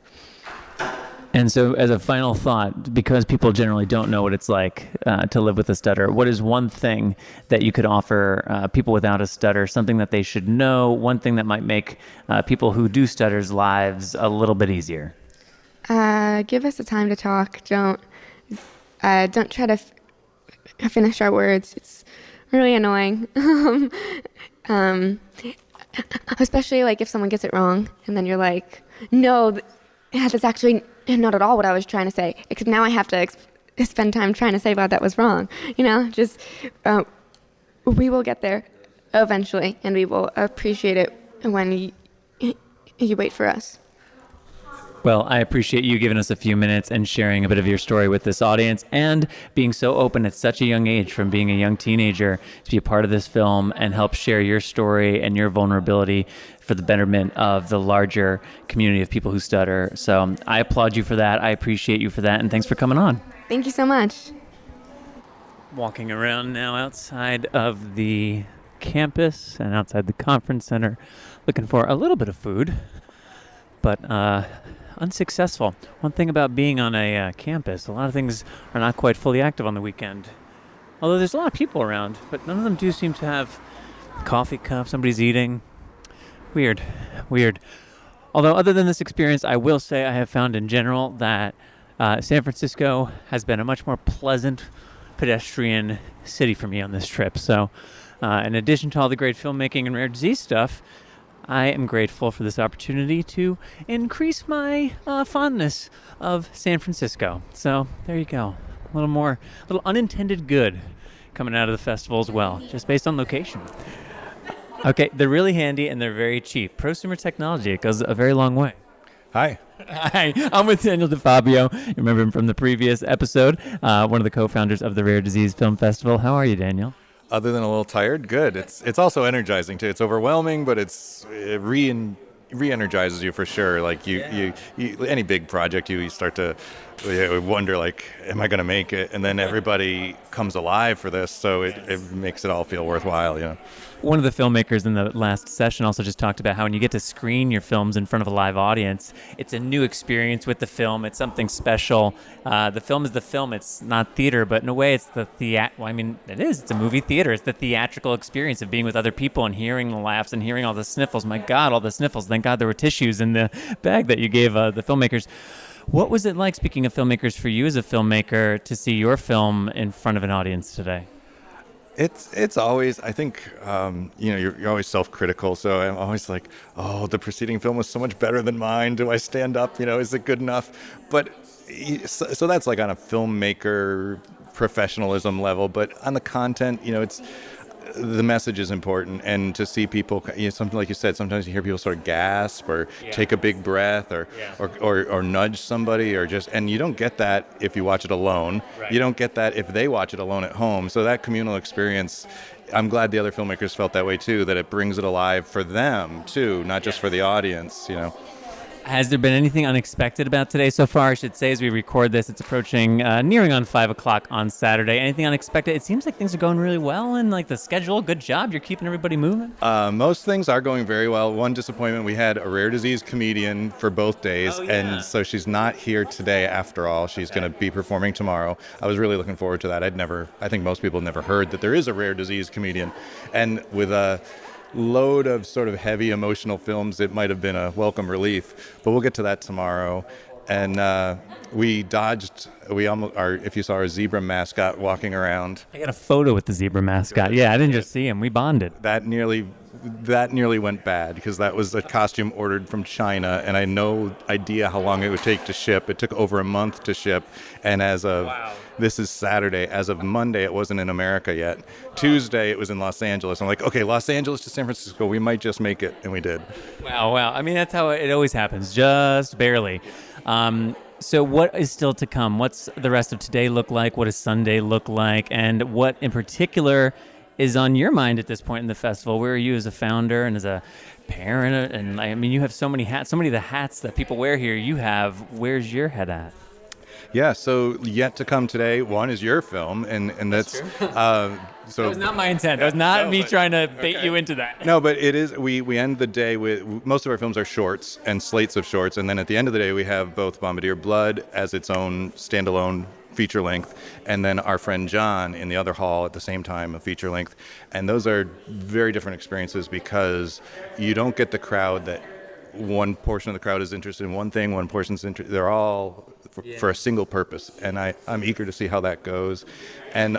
And so as a final thought, because people generally don't know what it's like to live with a stutter, what is one thing that you could offer people without a stutter, something that they should know, one thing that might make people who do stutters' lives a little bit easier? Give us the time to talk. Don't try to finish our words. It's really annoying. Especially like if someone gets it wrong and then you're like, no, that's actually not at all what I was trying to say, except now I have to spend time trying to say why that was wrong. You know, just we will get there eventually, and we will appreciate it when you wait for us. Well, I appreciate you giving us a few minutes and sharing a bit of your story with this audience and being so open at such a young age, from being a young teenager, to be a part of this film and help share your story and your vulnerability for the betterment of the larger community of people who stutter. So I applaud you for that. I appreciate you for that. And thanks for coming on. Thank you so much. Walking around now outside of the campus and outside the conference center, looking for a little bit of food, but unsuccessful. One thing about being on a campus, a lot of things are not quite fully active on the weekend. Although there's a lot of people around, but none of them do seem to have coffee cups. Somebody's eating. Weird. Although other than this experience, I will say I have found in general that San Francisco has been a much more pleasant pedestrian city for me on this trip. So in addition to all the great filmmaking and rare disease stuff, I am grateful for this opportunity to increase my fondness of San Francisco. So there you go. A little unintended good coming out of the festival as well, just based on location. Okay, they're really handy and they're very cheap. Prosumer technology, it goes a very long way. Hi. Hi, I'm with Daniel DeFabio. You remember him from the previous episode, one of the co-founders of the Rare Disease Film Festival. How are you, Daniel? Other than a little tired, good. It's also energizing too. It's overwhelming, but it's re-energizes you for sure. Like you any big project, you start to wonder, like, am I going to make it? And then everybody comes alive for this, so it makes it all feel worthwhile, you know. One of the filmmakers in the last session also just talked about how when you get to screen your films in front of a live audience, it's a new experience with the film. It's something special. The film is the film. It's not theater, but in a way it's the it is. It's a movie theater. It's the theatrical experience of being with other people and hearing the laughs and hearing all the sniffles. My God, all the sniffles. Thank God there were tissues in the bag that you gave the filmmakers. What was it like, speaking of filmmakers, for you as a filmmaker to see your film in front of an audience today? It's always, I think, you're always self-critical. So I'm always like, oh, the preceding film was so much better than mine. Do I stand up? Is it good enough? But so that's like on a filmmaker professionalism level. But on the content, it's the message is important, and to see people, something like you said, sometimes you hear people sort of gasp or take a big breath or nudge somebody and you don't get that if you watch it alone. Right. You don't get that if they watch it alone at home. So that communal experience, I'm glad the other filmmakers felt that way too, that it brings it alive for them too, not just for the audience, Has there been anything unexpected about today so far? I should say, as we record this, it's approaching, nearing on 5 o'clock on Saturday. Anything unexpected? It seems like things are going really well, and like the schedule, good job. You're keeping everybody moving. Most things are going very well. One disappointment, we had a rare disease comedian for both days, and so she's not here today after all. She's going to be performing tomorrow. I was really looking forward to that. I think most people have never heard that there is a rare disease comedian. And with a load of sort of heavy emotional films, it might have been a welcome relief, but we'll get to that tomorrow. And we almost if you saw our zebra mascot walking around. I got a photo with the zebra mascot. Yeah, I didn't just see him, we bonded. That nearly went bad, because that was a costume ordered from China, and I had no idea how long it would take to ship. It took over a month to ship, and this is Saturday. As of Monday, it wasn't in America yet. Tuesday, it was in Los Angeles. I'm like, okay, Los Angeles to San Francisco, we might just make it, and we did. Wow. I mean, that's how it always happens, just barely. So what is still to come? What's the rest of today look like? What does Sunday look like? And what in particular is on your mind at this point in the festival? Where are you as a founder and as a parent? And I mean, you have so many hats, so many of the hats that people wear here you have. Where's your head at? Yeah, so yet to come today, one is your film, and that's so that was not my intent. That was not me trying to bait you into that. No, but it is. We end the day with, most of our films are shorts and slates of shorts, and then at the end of the day we have both Bombardier Blood as its own standalone feature length, and then Our Friend John in the other hall at the same time, a feature length. And those are very different experiences, because you don't get the crowd that one portion of the crowd is interested in one thing, one person's interested. They're all for a single purpose, and I'm eager to see how that goes. And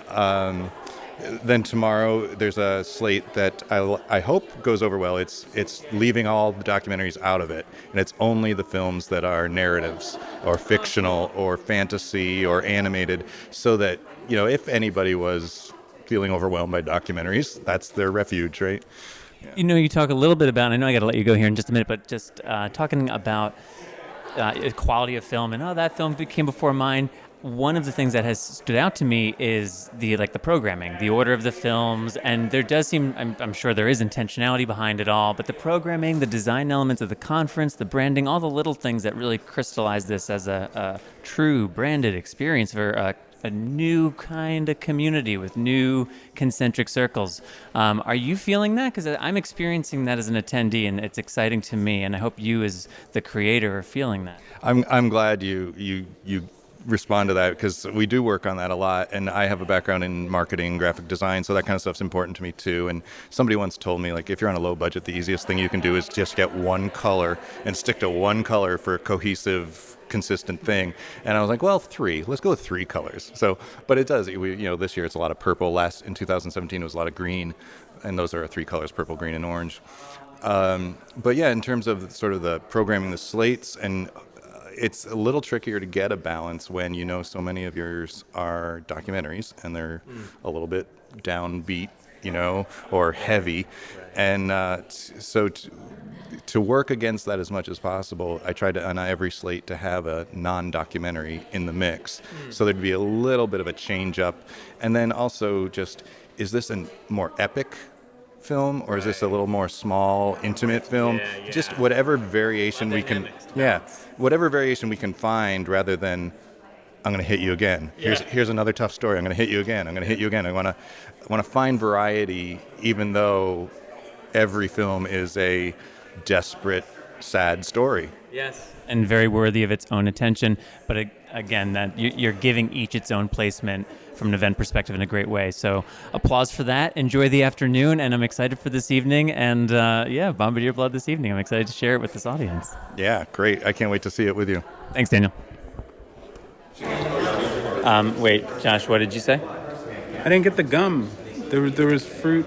then tomorrow there's a slate that I hope goes over well. It's leaving all the documentaries out of it, and it's only the films that are narratives or fictional or fantasy or animated, so that if anybody was feeling overwhelmed by documentaries, that's their refuge, right? Yeah. You talk a little bit about, I know I got to let you go here in just a minute, but just talking about quality of film, and that film came before mine. One of the things that has stood out to me is the programming, the order of the films, and there does seem, I'm sure there is intentionality behind it all, but the programming, the design elements of the conference, the branding, all the little things that really crystallize this as a true branded experience for a new kind of community with new concentric circles. Are you feeling that? Because I'm experiencing that as an attendee, and it's exciting to me, and I hope you as the creator are feeling that. I'm glad you respond to that, because we do work on that a lot, and I have a background in marketing, graphic design, so that kind of stuff's important to me too. And somebody once told me, like, if you're on a low budget, the easiest thing you can do is just get one color and stick to one color for a cohesive, consistent thing. And I was like, well, let's go with 3 colors. So, but it does, this year it's a lot of purple. In 2017 it was a lot of green, and those are our 3 colors, purple, green, and orange. But yeah, in terms of sort of the programming, the slates, and it's a little trickier to get a balance when so many of yours are documentaries, and they're a little bit downbeat, or heavy. And so to work against that as much as possible, I tried to, on every slate, to have a non-documentary in the mix. So there'd be a little bit of a change up. And then also just, is this a more epic film, or is this a little more small, intimate film? Just whatever variation we can, whatever variation we can find, rather than I'm going to hit you again. Here's another tough story. I'm going to hit you again. I'm going to hit you again. I want to find variety, even though every film is a desperate, sad story. Yes, and very worthy of its own attention. But again, that you're giving each its own placement from an event perspective in a great way. So applause for that. Enjoy the afternoon, and I'm excited for this evening. And Bombardier Blood this evening. I'm excited to share it with this audience. Yeah, great. I can't wait to see it with you. Thanks, Daniel. Wait, Josh, what did you say? I didn't get the gum. There was fruit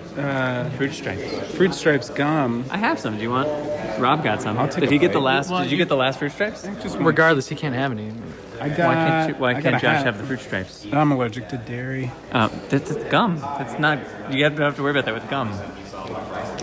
stripes. Fruit stripes gum. I have some. Do you want? Rob got some. I'll take Did a he get bite. the last? Did you get the last fruit stripes? Regardless, he can't have any. Why can't Josh have the fruit stripes? I'm allergic to dairy. That's gum. That's not. You don't have to worry about that with gum.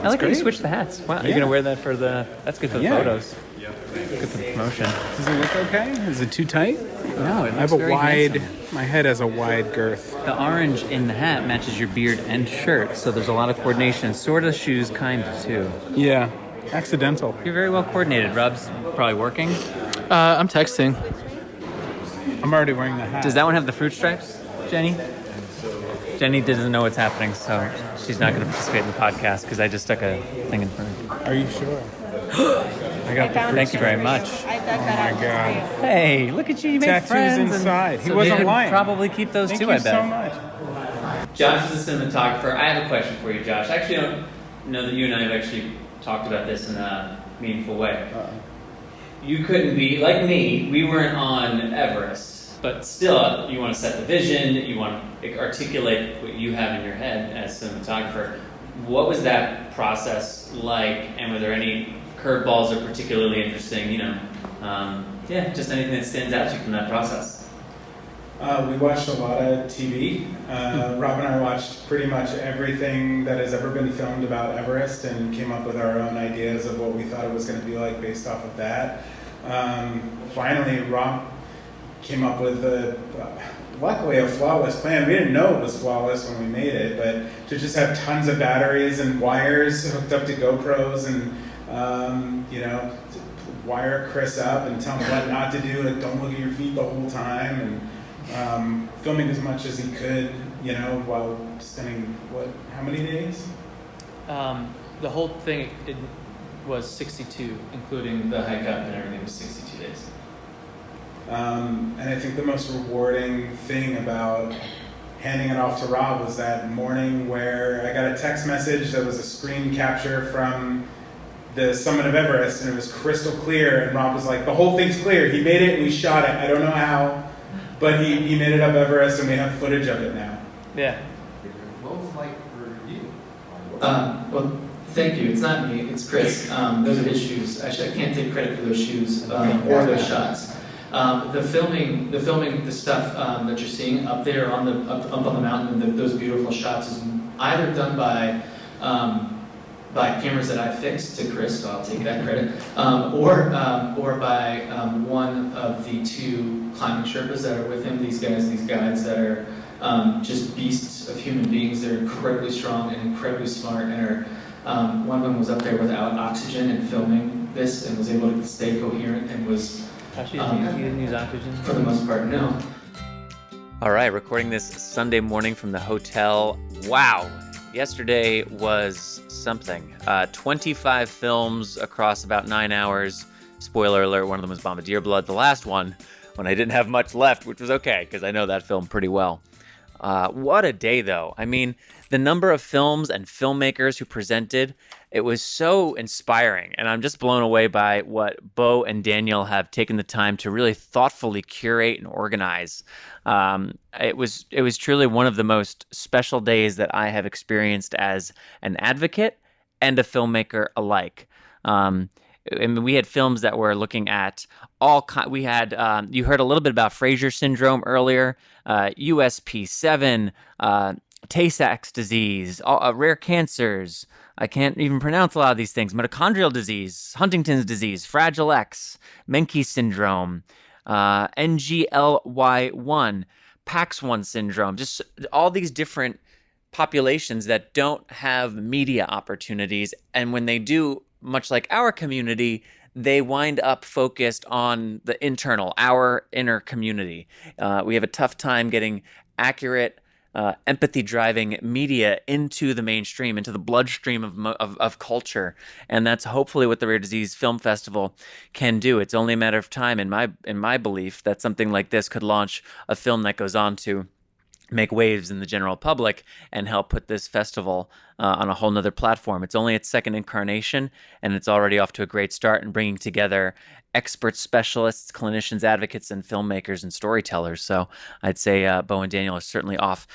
I like how you switched the hats. Wow, you're gonna wear that for the. That's good for the photos. Good for the promotion. Does it look okay? Is it too tight? No, it looks I have a very wide. handsome. My head has a wide girth. The orange in the hat matches your beard and shirt, so there's a lot of coordination. Sort of shoes, kind of too. Yeah, accidental. You're very well coordinated. Rob's probably working. I'm texting. I'm already wearing the hat. Does that one have the fruit stripes, Jenny? Jenny doesn't know what's happening, so she's not going to participate in the podcast because I just stuck a thing in front of her. Are you sure? I got the fruit Thank you very much. I dug that out. God. Hey, look at you. You made Tattoos friends. inside. He so wasn't you could lying. Probably keep those Thank too, you I bet. so much. Josh is a cinematographer. I have a question for you, Josh. I actually don't know that you and I have actually talked about this in a meaningful way. You couldn't be, like me, we weren't on Everest, but still, you want to set the vision, you want to articulate what you have in your head as a cinematographer. What was that process like, and were there any curveballs or particularly interesting, just anything that stands out to you from that process? We watched a lot of TV. Rob and I watched pretty much everything that has ever been filmed about Everest and came up with our own ideas of what we thought it was going to be like based off of that. Finally, Rob came up with luckily a flawless plan. We didn't know it was flawless when we made it, but to just have tons of batteries and wires hooked up to GoPros and to wire Chris up and tell him what not to do, like don't look at your feet the whole time, and filming as much as he could, while spending how many days? The whole thing it was 62, including the hike up and everything was 62 days. And I think the most rewarding thing about handing it off to Rob was that morning where I got a text message that was a screen capture from the summit of Everest, and it was crystal clear, and Rob was like, the whole thing's clear. He made it and we shot it. I don't know how, but he made it up Everest and we have footage of it now. Yeah. What was it like for you? Well, thank you. It's not me. It's Chris. Those are his shoes. Actually, I can't take credit for those shoes or those shots. The filming, the stuff that you're seeing up there on the up on the mountain, those beautiful shots is either done by cameras that I fixed to Chris, so I'll take that credit, or by one of the two climbing Sherpas that are with him. These guides that are just beasts of human beings. They're incredibly strong and incredibly smart, and are one of them was up there without oxygen and filming this, and was able to stay coherent and was. You didn't use oxygen? For the most part, no. All right, recording this Sunday morning from the hotel. Wow, yesterday was something. 25 films across about 9 hours. Spoiler alert, one of them was Bombardier Blood. The last one, when I didn't have much left, which was okay, because I know that film pretty well. What a day, though. I mean, the number of films and filmmakers who presented, it was so inspiring. And I'm just blown away by what Bo and Daniel have taken the time to really thoughtfully curate and organize. It was truly one of the most special days that I have experienced as an advocate and a filmmaker alike. And we had films that were looking at we had, you heard a little bit about Fraser syndrome earlier, USP7, Tay-Sachs disease, rare cancers. I can't even pronounce a lot of these things. Mitochondrial disease, Huntington's disease, Fragile X, Menkes syndrome, NGLY1, PAX1 syndrome, just all these different populations that don't have media opportunities. And when they do, much like our community, they wind up focused on the internal, our inner community. We have a tough time getting accurate, empathy-driving media into the mainstream, into the bloodstream of culture, and that's hopefully what the Rare Disease Film Festival can do. It's only a matter of time, in my belief, that something like this could launch a film that goes on to make waves in the general public and help put this festival on a whole nother platform. It's only its second incarnation, and it's already off to a great start in bringing together experts, specialists, clinicians, advocates, and filmmakers and storytellers. So I'd say Bo and Daniel are certainly off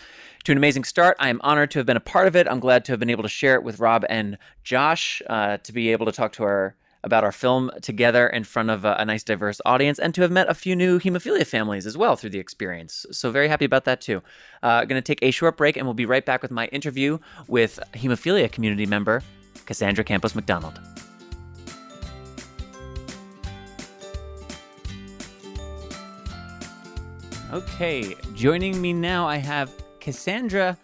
to an amazing start. I am honored to have been a part of it. I'm glad to have been able to share it with Rob and Josh, to be able to talk to about our film together in front of a nice, diverse audience, and to have met a few new hemophilia families as well through the experience. So very happy about that too. Going to take a short break, and we'll be right back with my interview with hemophilia community member Cazandra Campos-MacDonald. Okay, joining me now, I have Cazandra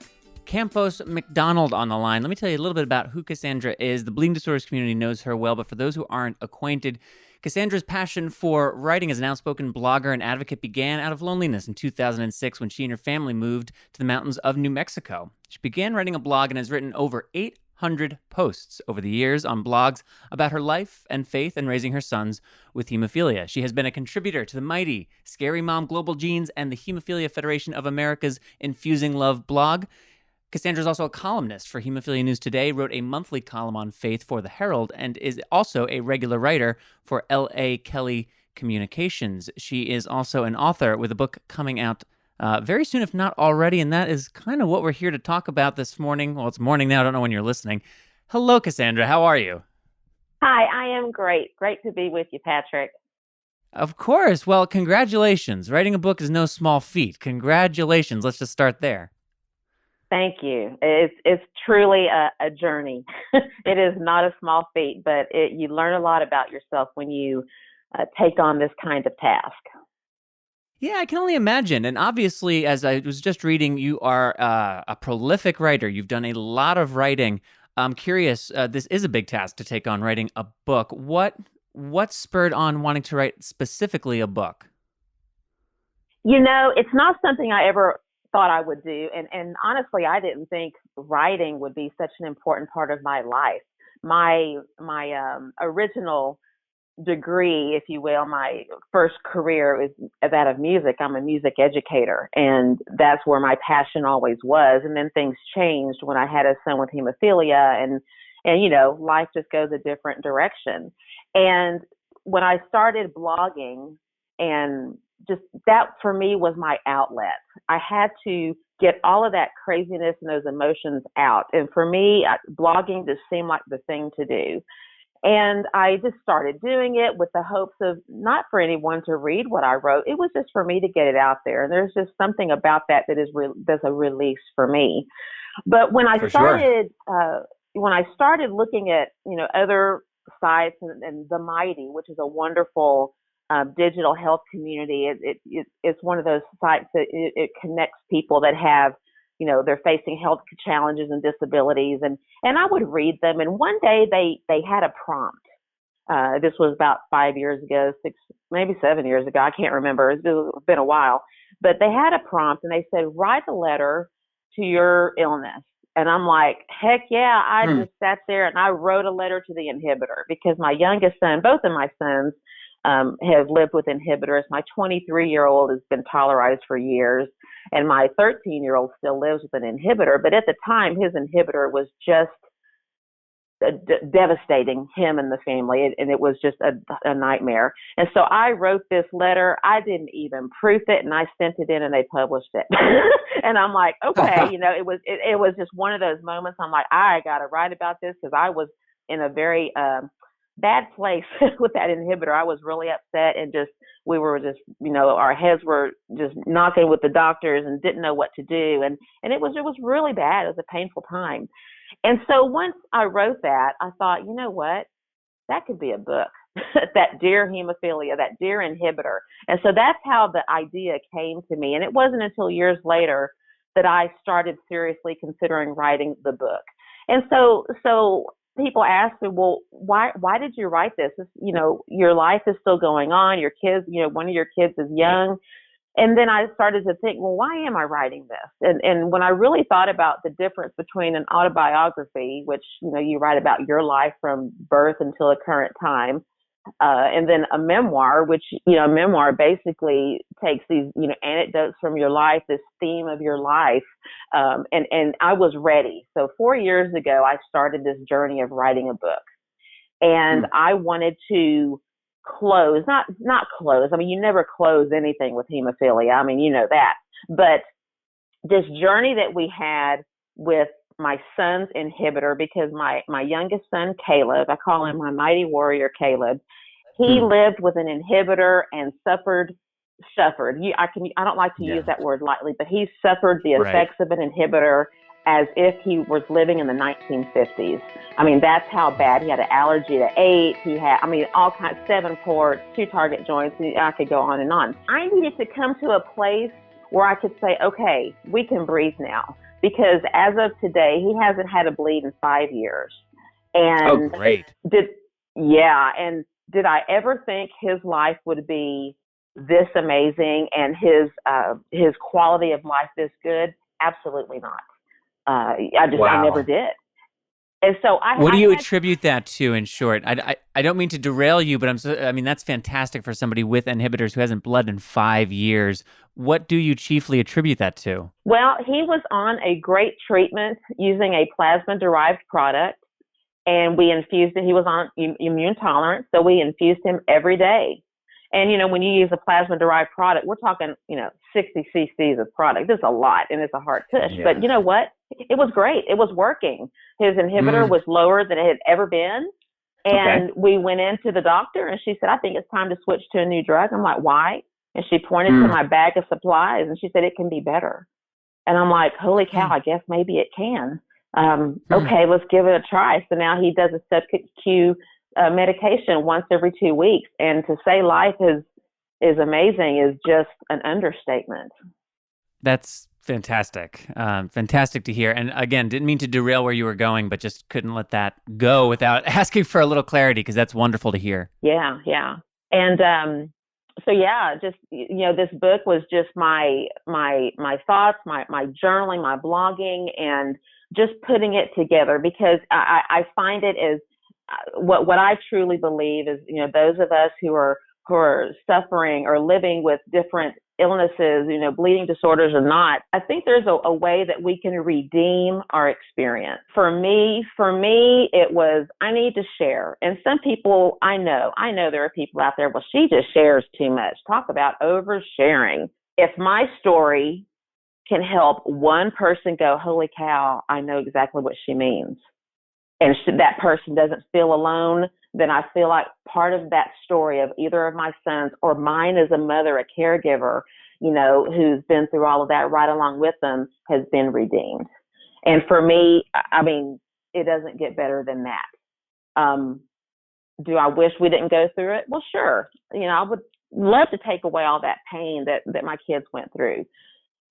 Campos-MacDonald on the line. Let me tell you a little bit about who Cassandra is. The bleeding disorders community knows her well, but for those who aren't acquainted, Cassandra's passion for writing as an outspoken blogger and advocate began out of loneliness in 2006 when she and her family moved to the mountains of New Mexico. She began writing a blog and has written over 800 posts over the years on blogs about her life and faith and raising her sons with hemophilia. She has been a contributor to the mighty Scary Mom Global Genes and the Hemophilia Federation of America's Infusing Love blog. Cassandra is also a columnist for Hemophilia News Today, wrote a monthly column on faith for The Herald, and is also a regular writer for L.A. Kelly Communications. She is also an author with a book coming out very soon, if not already, and that is kind of what we're here to talk about this morning. Well, it's morning now. I don't know when you're listening. Hello, Cassandra. How are you? Hi, I am great. Great to be with you, Patrick. Of course. Well, congratulations. Writing a book is no small feat. Congratulations. Let's just start there. Thank you. It's truly a journey. It is not a small feat, but you learn a lot about yourself when you take on this kind of task. Yeah, I can only imagine. And obviously, as I was just reading, you are a prolific writer. You've done a lot of writing. I'm curious, this is a big task to take on, writing a book. What spurred on wanting to write specifically a book? You know, it's not something I ever thought I would do. And honestly, I didn't think writing would be such an important part of my life. My original degree, if you will, my first career is that of music. I'm a music educator, and that's where my passion always was. And then things changed when I had a son with hemophilia, and you know, life just goes a different direction. And when I started blogging, and just that for me was my outlet. I had to get all of that craziness and those emotions out. And for me, blogging just seemed like the thing to do. And I just started doing it with the hopes of not for anyone to read what I wrote. It was just for me to get it out there. And there's just something about that that is that's a release for me. But when I started, when I started looking at, you know, other sites and The Mighty, which is a wonderful digital health community, it's one of those sites that it connects people that have, you know, they're facing health challenges and disabilities, and I would read them. And one day they had a prompt. This was about 5 years ago, 6, maybe 7 years ago. I can't remember. It's been a while. But they had a prompt, and they said, write a letter to your illness. And I'm like, heck yeah. I just sat there and I wrote a letter to the inhibitor, because my youngest son, both of my sons, have lived with inhibitors. My 23-year-old has been tolerized for years, and my 13-year-old still lives with an inhibitor. But at the time, his inhibitor was just devastating him and the family, and it was just a nightmare. And so I wrote this letter. I didn't even proof it, and I sent it in, and they published it. And I'm like, okay, you know, it was just one of those moments. I'm like, I got to write about this, because I was in a very bad place with that inhibitor. I was really upset, and we were just, you know, our heads were just knocking with the doctors and didn't know what to do. And it was really bad. It was a painful time. And so once I wrote that, I thought, you know what, that could be a book. That Dear Hemophilia, that Dear Inhibitor. And so that's how the idea came to me. And it wasn't until years later that I started seriously considering writing the book. And so people ask me, well, why did you write this? Your life is still going on. Your kids, one of your kids is young. And then I started to think, well, why am I writing this? And when I really thought about the difference between an autobiography, which, you write about your life from birth until the current time, and then a memoir, which, a memoir basically takes these, anecdotes from your life, this theme of your life. And I was ready. So 4 years ago, I started this journey of writing a book. And I wanted to close, not close. I mean, you never close anything with hemophilia. I mean, you know that. But this journey that we had with my son's inhibitor, because my youngest son, Caleb, I call him my mighty warrior, Caleb, he lived with an inhibitor and suffered. I don't like to use that word lightly, but he suffered the effects of an inhibitor as if he was living in the 1950s. I mean, that's how bad. He had an allergy to 8. He had, all kinds, 7 ports, 2 target joints. I could go on and on. I needed to come to a place where I could say, okay, we can breathe now. Because as of today, he hasn't had a bleed in 5 years. And great. Did I ever think his life would be this amazing and his quality of life this good? Absolutely not. I never did. And so what do you attribute that to, in short? I don't mean to derail you, but that's fantastic for somebody with inhibitors who hasn't bled in 5 years. What do you chiefly attribute that to? Well, he was on a great treatment using a plasma-derived product, and we infused it. He was on immune tolerance, so we infused him every day. And, when you use a plasma-derived product, we're talking, 60 cc's of product. This is a lot, and it's a hard push. Yeah. But you know what? It was great. It was working. His inhibitor was lower than it had ever been. And we went into the doctor, and she said, I think it's time to switch to a new drug. I'm like, why? And she pointed to my bag of supplies, and she said, it can be better. And I'm like, holy cow, I guess maybe it can. Okay, let's give it a try. So now he does a sub-Q medication once every 2 weeks. And to say life is amazing is just an understatement. That's fantastic. Fantastic to hear. And again, didn't mean to derail where you were going, but just couldn't let that go without asking for a little clarity, because that's wonderful to hear. Yeah. And just, this book was just my thoughts, my journaling, my blogging, and just putting it together, because I find it as what I truly believe is, those of us who are suffering or living with different illnesses, bleeding disorders or not, I think there's a way that we can redeem our experience. For me, it was, I need to share. And some people, I know there are people out there, well, she just shares too much. Talk about oversharing. If my story can help one person go, holy cow, I know exactly what she means, and that person doesn't feel alone, then I feel like part of that story of either of my sons or mine as a mother, a caregiver, who's been through all of that right along with them, has been redeemed. And for me, it doesn't get better than that. Do I wish we didn't go through it? Well, sure. I would love to take away all that pain that my kids went through,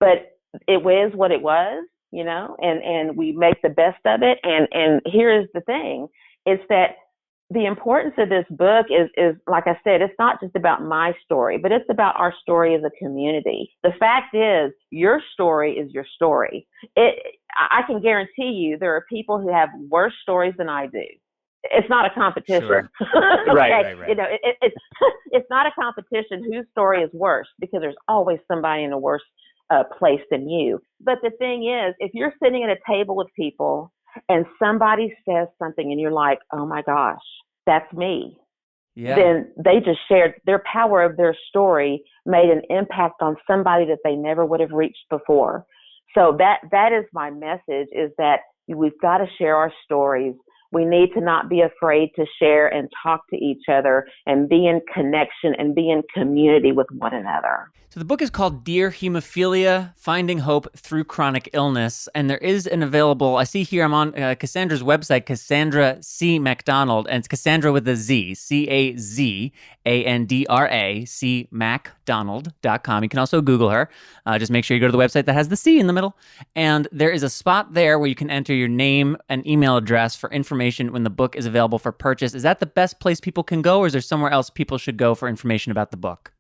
but it was what it was, and we make the best of it. And here's the thing, is that the importance of this book is, like I said, it's not just about my story, but it's about our story as a community. The fact is, your story is your story. I can guarantee you there are people who have worse stories than I do. It's not a competition. Sure. Okay? Right. It's not a competition whose story is worse, because there's always somebody in a worse place than you. But the thing is, if you're sitting at a table with people and somebody says something and you're like, oh my gosh, that's me. Yeah. Then they just shared their power of their story, made an impact on somebody that they never would have reached before. So that is my message, is that we've got to share our stories. we need to not be afraid to share and talk to each other and be in connection and be in community with one another. So the book is called Dear Hemophilia, Finding Hope Through Chronic Illness. And there is an available, I see here I'm on Cassandra's website, Cazandra C.MacDonald, and it's Cassandra with a Z, Cazandra C.MacDonald.com. You can also Google her. Just make sure you go to the website that has the C in the middle. And there is a spot there where you can enter your name and email address for information when the book is available for purchase. Is that the best place people can go, or is there somewhere else people should go for information about the book?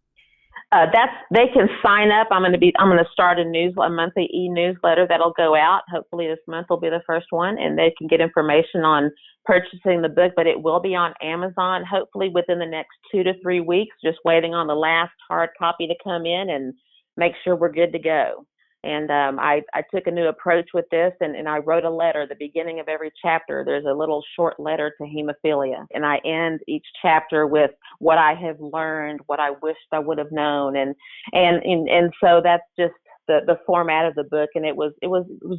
They can sign up. I'm going to start a monthly e-newsletter that'll go out. Hopefully this month will be the first one, and they can get information on purchasing the book, but it will be on Amazon hopefully within the next 2 to 3 weeks, just waiting on the last hard copy to come in and make sure we're good to go. And I took a new approach with this, and I wrote a letter at the beginning of every chapter. There's a little short letter to hemophilia, and I end each chapter with what I have learned, what I wished I would have known, and so that's just the format of the book. And it was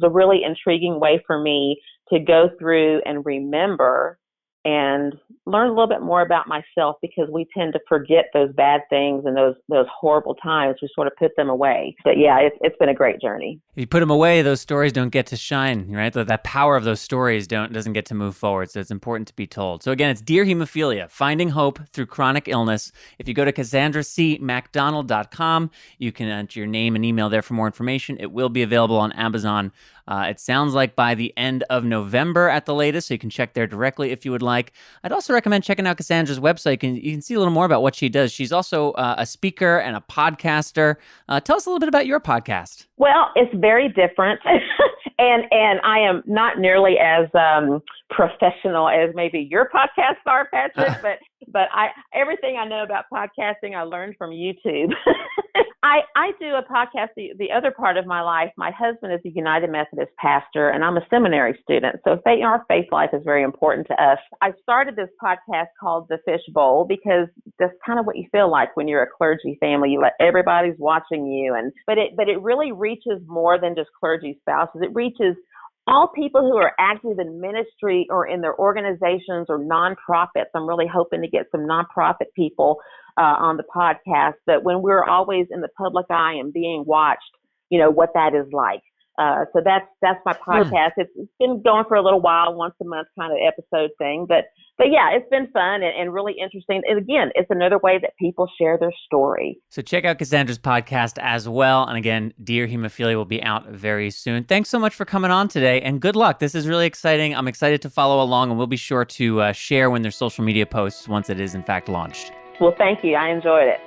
a really intriguing way for me to go through and remember and learn a little bit more about myself, because we tend to forget those bad things and those horrible times. We sort of put them away. But yeah, it's been a great journey. If you put them away, those stories don't get to shine, right? That power of those stories doesn't get to move forward. So it's important to be told. So again, it's Dear Hemophilia, Finding Hope Through Chronic Illness. If you go to CazandraCMacDonald.com, you can enter your name and email there for more information. It will be available on Amazon. It sounds like by the end of November at the latest, so you can check there directly if you would like. I'd also recommend checking out Cassandra's website. You can see a little more about what she does. She's also a speaker and a podcaster. Tell us a little bit about your podcast. Well, it's very different, and I am not nearly as professional as maybe your podcasts are, Patrick. But everything I know about podcasting, I learned from YouTube. I do a podcast. The other part of my life, my husband is a United Methodist pastor, and I'm a seminary student. So our faith life is very important to us. I started this podcast called The Fish Bowl because that's kind of what you feel like when you're a clergy family. You let everybody's watching you, but it really reaches more than just clergy spouses. It reaches all people who are active in ministry or in their organizations or nonprofits. I'm really hoping to get some nonprofit people on the podcast, that when we're always in the public eye and being watched, what that is like. So that's my podcast. It's been going for a little while, once a month kind of episode thing, but yeah, it's been fun and really interesting. And again, it's another way that people share their story. So check out Cassandra's podcast as well. And again, Dear Hemophilia will be out very soon. Thanks so much for coming on today, and good luck. This is really exciting. I'm excited to follow along, and we'll be sure to share when there's social media posts once it is in fact launched. Well, thank you. I enjoyed it.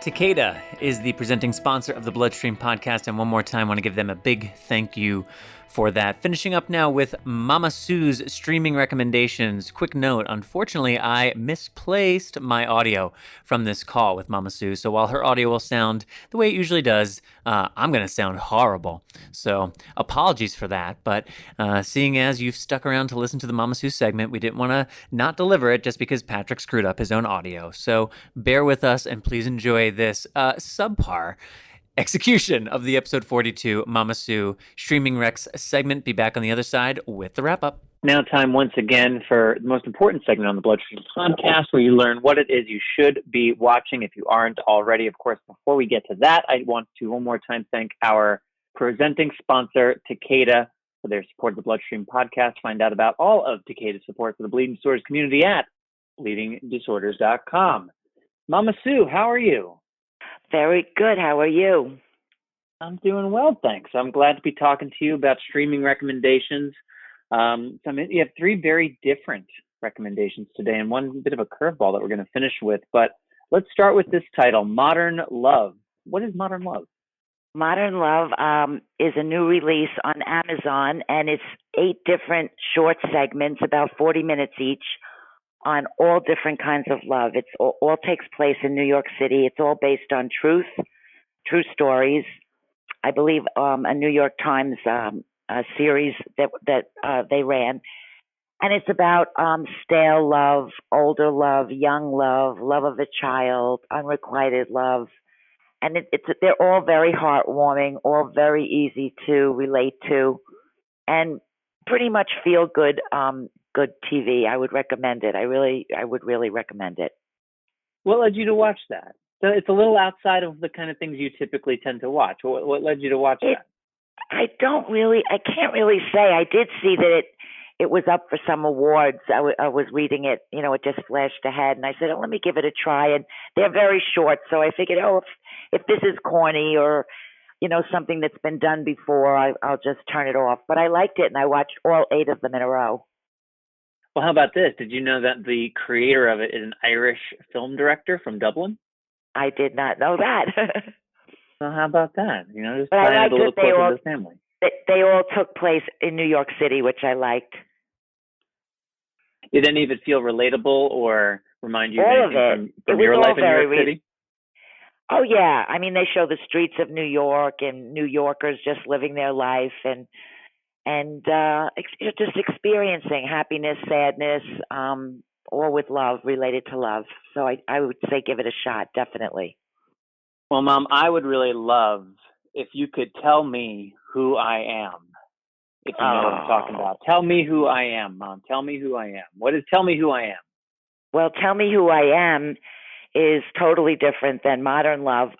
Takeda is the presenting sponsor of the BloodStream Podcast, and one more time, I want to give them a big thank you for that. Finishing up now with Mama Sue's streaming recommendations. Quick note, unfortunately, I misplaced my audio from this call with Mama Sue, so while her audio will sound the way it usually does, I'm going to sound horrible. So apologies for that, but seeing as you've stuck around to listen to the Mama Sue segment, we didn't want to not deliver it just because Patrick screwed up his own audio. So bear with us, and please enjoy this subpar execution of the episode 42 Mama Sue Streaming Recs segment. Be back on the other side with the wrap-up. Now time once again for the most important segment on the BloodStream Podcast, where you learn what it is you should be watching if you aren't already. Of course, before we get to that, I want to one more time thank our presenting sponsor, Takeda, for their support of the BloodStream Podcast. Find out about all of Takeda's support for the bleeding disorders community at bleedingdisorders.com. Mama Sue, how are you? Very good. How are you? I'm doing well, thanks. I'm glad to be talking to you about streaming recommendations. You have 3 very different recommendations today, and one bit of a curveball that we're going to finish with. But let's start with this title, Modern Love. What is Modern Love? Modern Love is a new release on Amazon, and it's 8 different short segments, about 40 minutes each, on all different kinds of love. It's all takes place in New York City. It's all based on true stories. I believe a New York Times series that they ran, and it's about stale love, older love, young love, love of a child, unrequited love, and they're all very heartwarming, all very easy to relate to, and pretty much feel good, good TV. I would recommend it. I would really recommend it. What led you to watch that? So it's a little outside of the kind of things you typically tend to watch. What led you to watch that? I can't really say. I did see that it was up for some awards. I was reading it, it just flashed ahead, and I said, oh, let me give it a try. And they're very short, so I figured, if this is corny or, something that's been done before, I'll just turn it off. But I liked it, and I watched all 8 of them in a row. Well, how about this? Did you know that the creator of it is an Irish film director from Dublin? I did not know that. Well, how about that? Just but trying to a little closer to the family. They all took place in New York City, which I liked. Did any of it feel relatable or remind you of all anything from your life in New York City? Oh, yeah. I mean, they show the streets of New York and New Yorkers just living their life and just experiencing happiness, sadness, all with love, related to love. So I would say give it a shot, definitely. Well, Mom, I would really love if you could tell me who I am, if you know what I'm talking about. Tell me who I am, Mom. Tell me who I am. What is Tell Me Who I Am? Well, Tell Me Who I Am is totally different than Modern Love.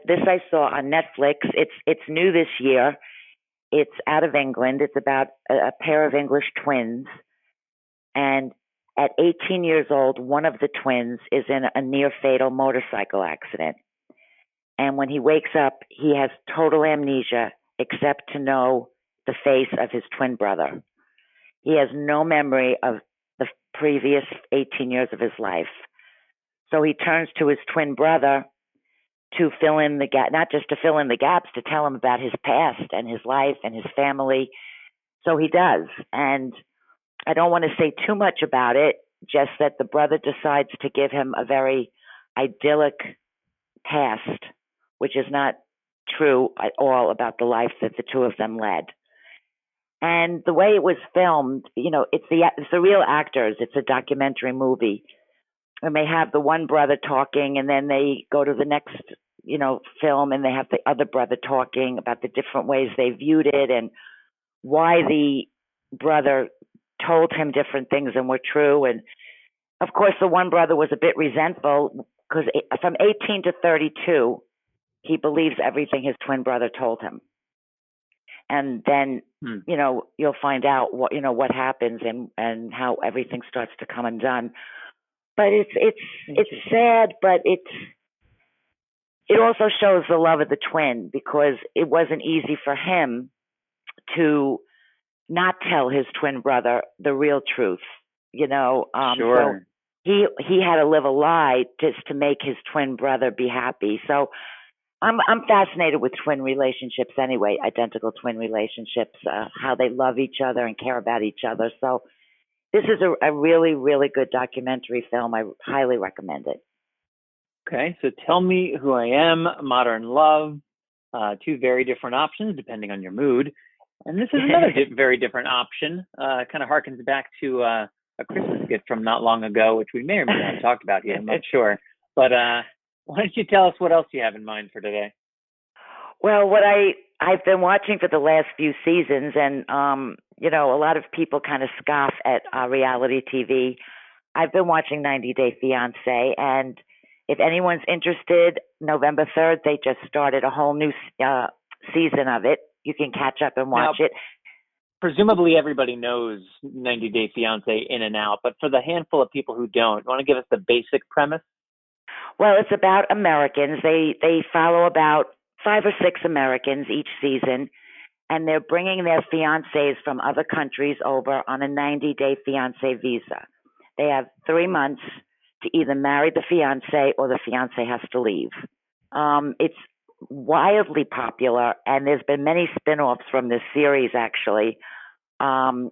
This I saw on Netflix. It's new this year. It's out of England. It's about a pair of English twins. And at 18 years old, one of the twins is in a near-fatal motorcycle accident. And when he wakes up, he has total amnesia except to know the face of his twin brother. He has no memory of the previous 18 years of his life. So he turns to his twin brother to fill in the gap, not just to fill in the gaps, to tell him about his past and his life and his family. So he does. And I don't want to say too much about it, just that the brother decides to give him a very idyllic past, which is not true at all about the life that the two of them led. And the way it was filmed, it's the real actors. It's a documentary movie. And they have the one brother talking, and then they go to the next, film, and they have the other brother talking about the different ways they viewed it and why the brother told him different things than were true. And of course, the one brother was a bit resentful because from 18 to 32, he believes everything his twin brother told him. And then, you'll find out what happens and how everything starts to come undone. But it's sad, but it also shows the love of the twin, because it wasn't easy for him to not tell his twin brother the real truth, Sure. So he had to live a lie just to make his twin brother be happy. So I'm fascinated with twin relationships anyway, identical twin relationships, how they love each other and care about each other. So this is a really, really good documentary film. I highly recommend it. Okay, so Tell Me Who I Am, Modern Love, 2 very different options depending on your mood. And this is another very different option. Kind of harkens back to a Christmas gift from not long ago, which we may or may not have talked about here. I'm not sure. But why don't you tell us what else you have in mind for today? Well, what I've been watching for the last few seasons, and a lot of people kind of scoff at reality TV. I've been watching 90 Day Fiancé, and if anyone's interested, November 3rd, they just started a whole new season of it. You can catch up and watch it. Presumably everybody knows 90 Day Fiancé in and out, but for the handful of people who don't, you want to give us the basic premise? Well, it's about Americans. They follow about 5 or 6 Americans each season, and they're bringing their fiancés from other countries over on a 90-day fiancé visa. They have 3 months to either marry the fiancé or the fiancé has to leave. It's wildly popular, and there's been many spin-offs from this series, actually. 90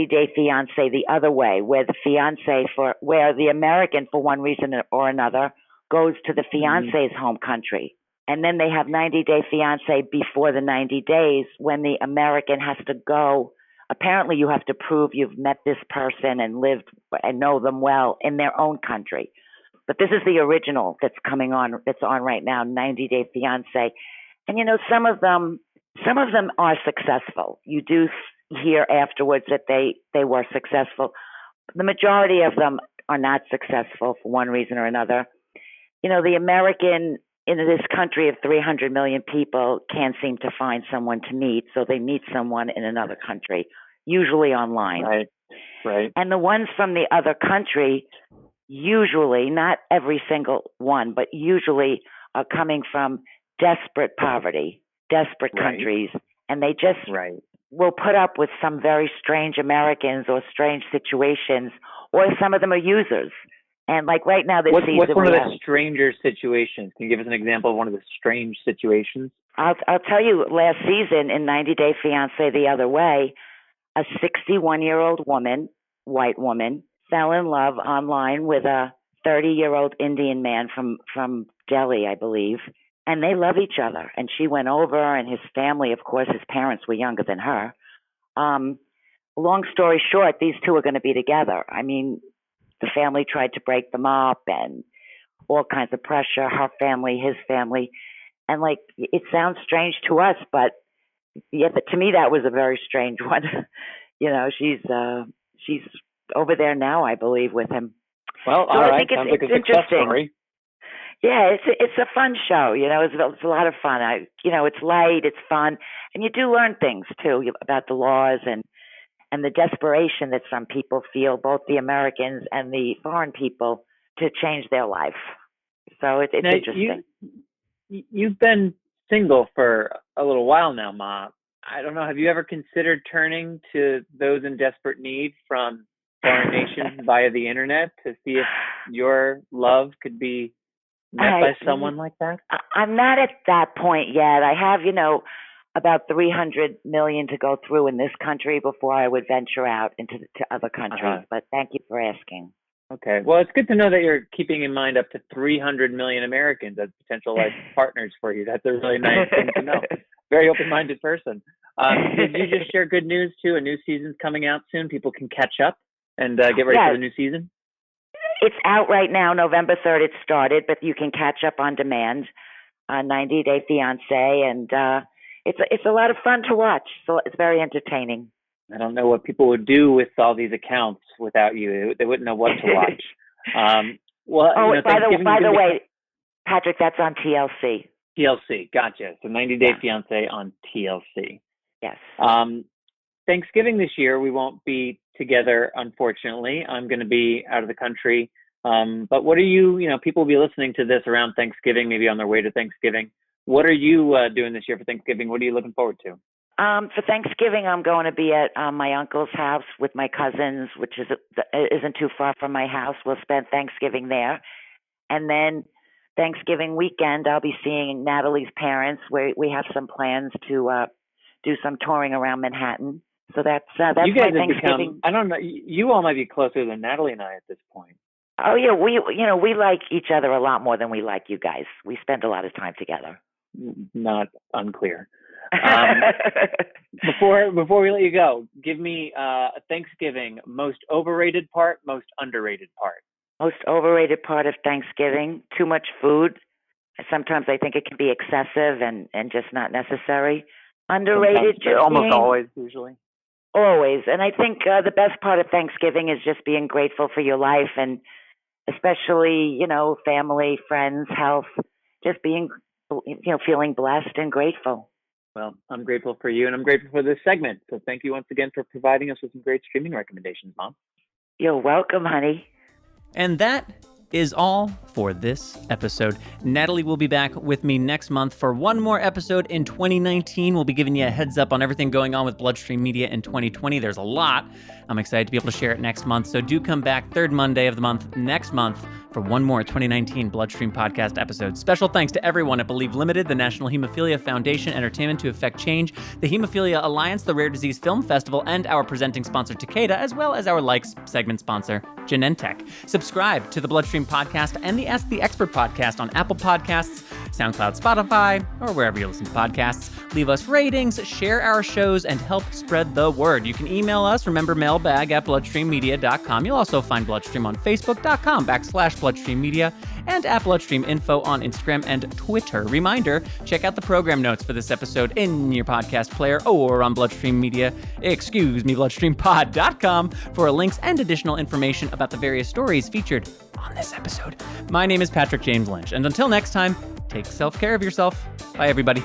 Day Fiancé the other way, where the American, for one reason or another, goes to the fiancé's home country. And then they have 90 Day Fiancé before the 90 days, when the American has to go. Apparently you have to prove you've met this person and lived and know them well in their own country. But this is the original that's on right now, 90 Day Fiancé. And some of them are successful. You do hear afterwards that they were successful. The majority of them are not successful for one reason or another. The American in this country of 300 million people can't seem to find someone to meet, so they meet someone in another country, usually online. Right. And the ones from the other country, usually, not every single one, but usually are coming from desperate poverty, desperate countries, and they just will put up with some very strange Americans or strange situations, or some of them are users. And like right now, this season, what's one of the stranger situations? Can you give us an example of one of the strange situations? I'll tell you, last season in 90 Day Fiance the other way, a 61-year-old woman, white woman, fell in love online with a 30-year-old Indian man from Delhi, I believe. And they love each other. And she went over, and his family, of course, his parents were younger than her. Long story short, these two are going to be together. I mean, the family tried to break them up and all kinds of pressure, her family, his family. And like, it sounds strange to us, but yeah, but to me, that was a very strange one. She's over there now, I believe, with him. Well, so all I right. think Sounds it's like a success interesting. story. Yeah, it's a fun show. It's a lot of fun. It's light, it's fun, and you do learn things too about the laws and the desperation that some people feel, both the Americans and the foreign people, to change their life. So it's now, interesting. You've been single for a little while now, Ma. I don't know. Have you ever considered turning to those in desperate need from foreign nations via the internet to see if your love could be met by someone like that? I'm not at that point yet. I have, about 300 million to go through in this country before I would venture out to other countries. But thank you for asking. Okay. Well, it's good to know that you're keeping in mind up to 300 million Americans as potential partners for you. That's a really nice thing to know. Very open-minded person. Did you just share good news too? A new season's coming out soon. People can catch up and get ready for the new season. It's out right now. November 3rd it started, but you can catch up on demand. 90 Day Fiance, and it's a lot of fun to watch. So it's very entertaining. I don't know what people would do with all these accounts without you. They wouldn't know what to watch. By the way, Patrick, that's on TLC. TLC, gotcha. So 90 Day Fiance on TLC. Yes. Thanksgiving this year, we won't be together, unfortunately. I'm going to be out of the country. But what are people will be listening to this around Thanksgiving, maybe on their way to Thanksgiving. What are you doing this year for Thanksgiving? What are you looking forward to? For Thanksgiving, I'm going to be at my uncle's house with my cousins, which isn't too far from my house. We'll spend Thanksgiving there. And then Thanksgiving weekend, I'll be seeing Natalie's parents. We have some plans to do some touring around Manhattan. So that's you guys my have Thanksgiving. Become, I don't know. You all might be closer than Natalie and I at this point. Oh yeah, we like each other a lot more than we like you guys. We spend a lot of time together. Not unclear. Before we let you go, give me a Thanksgiving most overrated part, most underrated part. Most overrated part of Thanksgiving: too much food. Sometimes I think it can be excessive and just not necessary. Underrated, almost always, usually. Always. And I think the best part of Thanksgiving is just being grateful for your life, and especially, family, friends, health, just being, feeling blessed and grateful. Well, I'm grateful for you, and I'm grateful for this segment. So thank you once again for providing us with some great streaming recommendations, Mom. You're welcome, honey. And that is all for this episode. Natalie will be back with me next month for one more episode in 2019. We'll be giving you a heads up on everything going on with BloodStream Media in 2020. There's a lot. I'm excited to be able to share it next month. So do come back third Monday of the month next month for one more 2019 BloodStream Podcast episode. Special thanks to everyone at Believe Limited, the National Hemophilia Foundation Entertainment to Effect Change, the Hemophilia Alliance, the Rare Disease Film Festival, and our presenting sponsor, Takeda, as well as our Likes segment sponsor, Genentech. Subscribe to the BloodStream Podcast and the Ask the Expert podcast on Apple Podcasts, SoundCloud, Spotify, or wherever you listen to podcasts. Leave us ratings, share our shows, and help spread the word. You can email us, remember, mailbag@bloodstreammedia.com. You'll also find Bloodstream on facebook.com/bloodstreammedia and at Bloodstream Info on Instagram and Twitter. Reminder, check out the program notes for this episode in your podcast player or on bloodstreampod.com for links and additional information about the various stories featured on this episode. My name is Patrick James Lynch, and until next time, take self-care of yourself. Bye, everybody.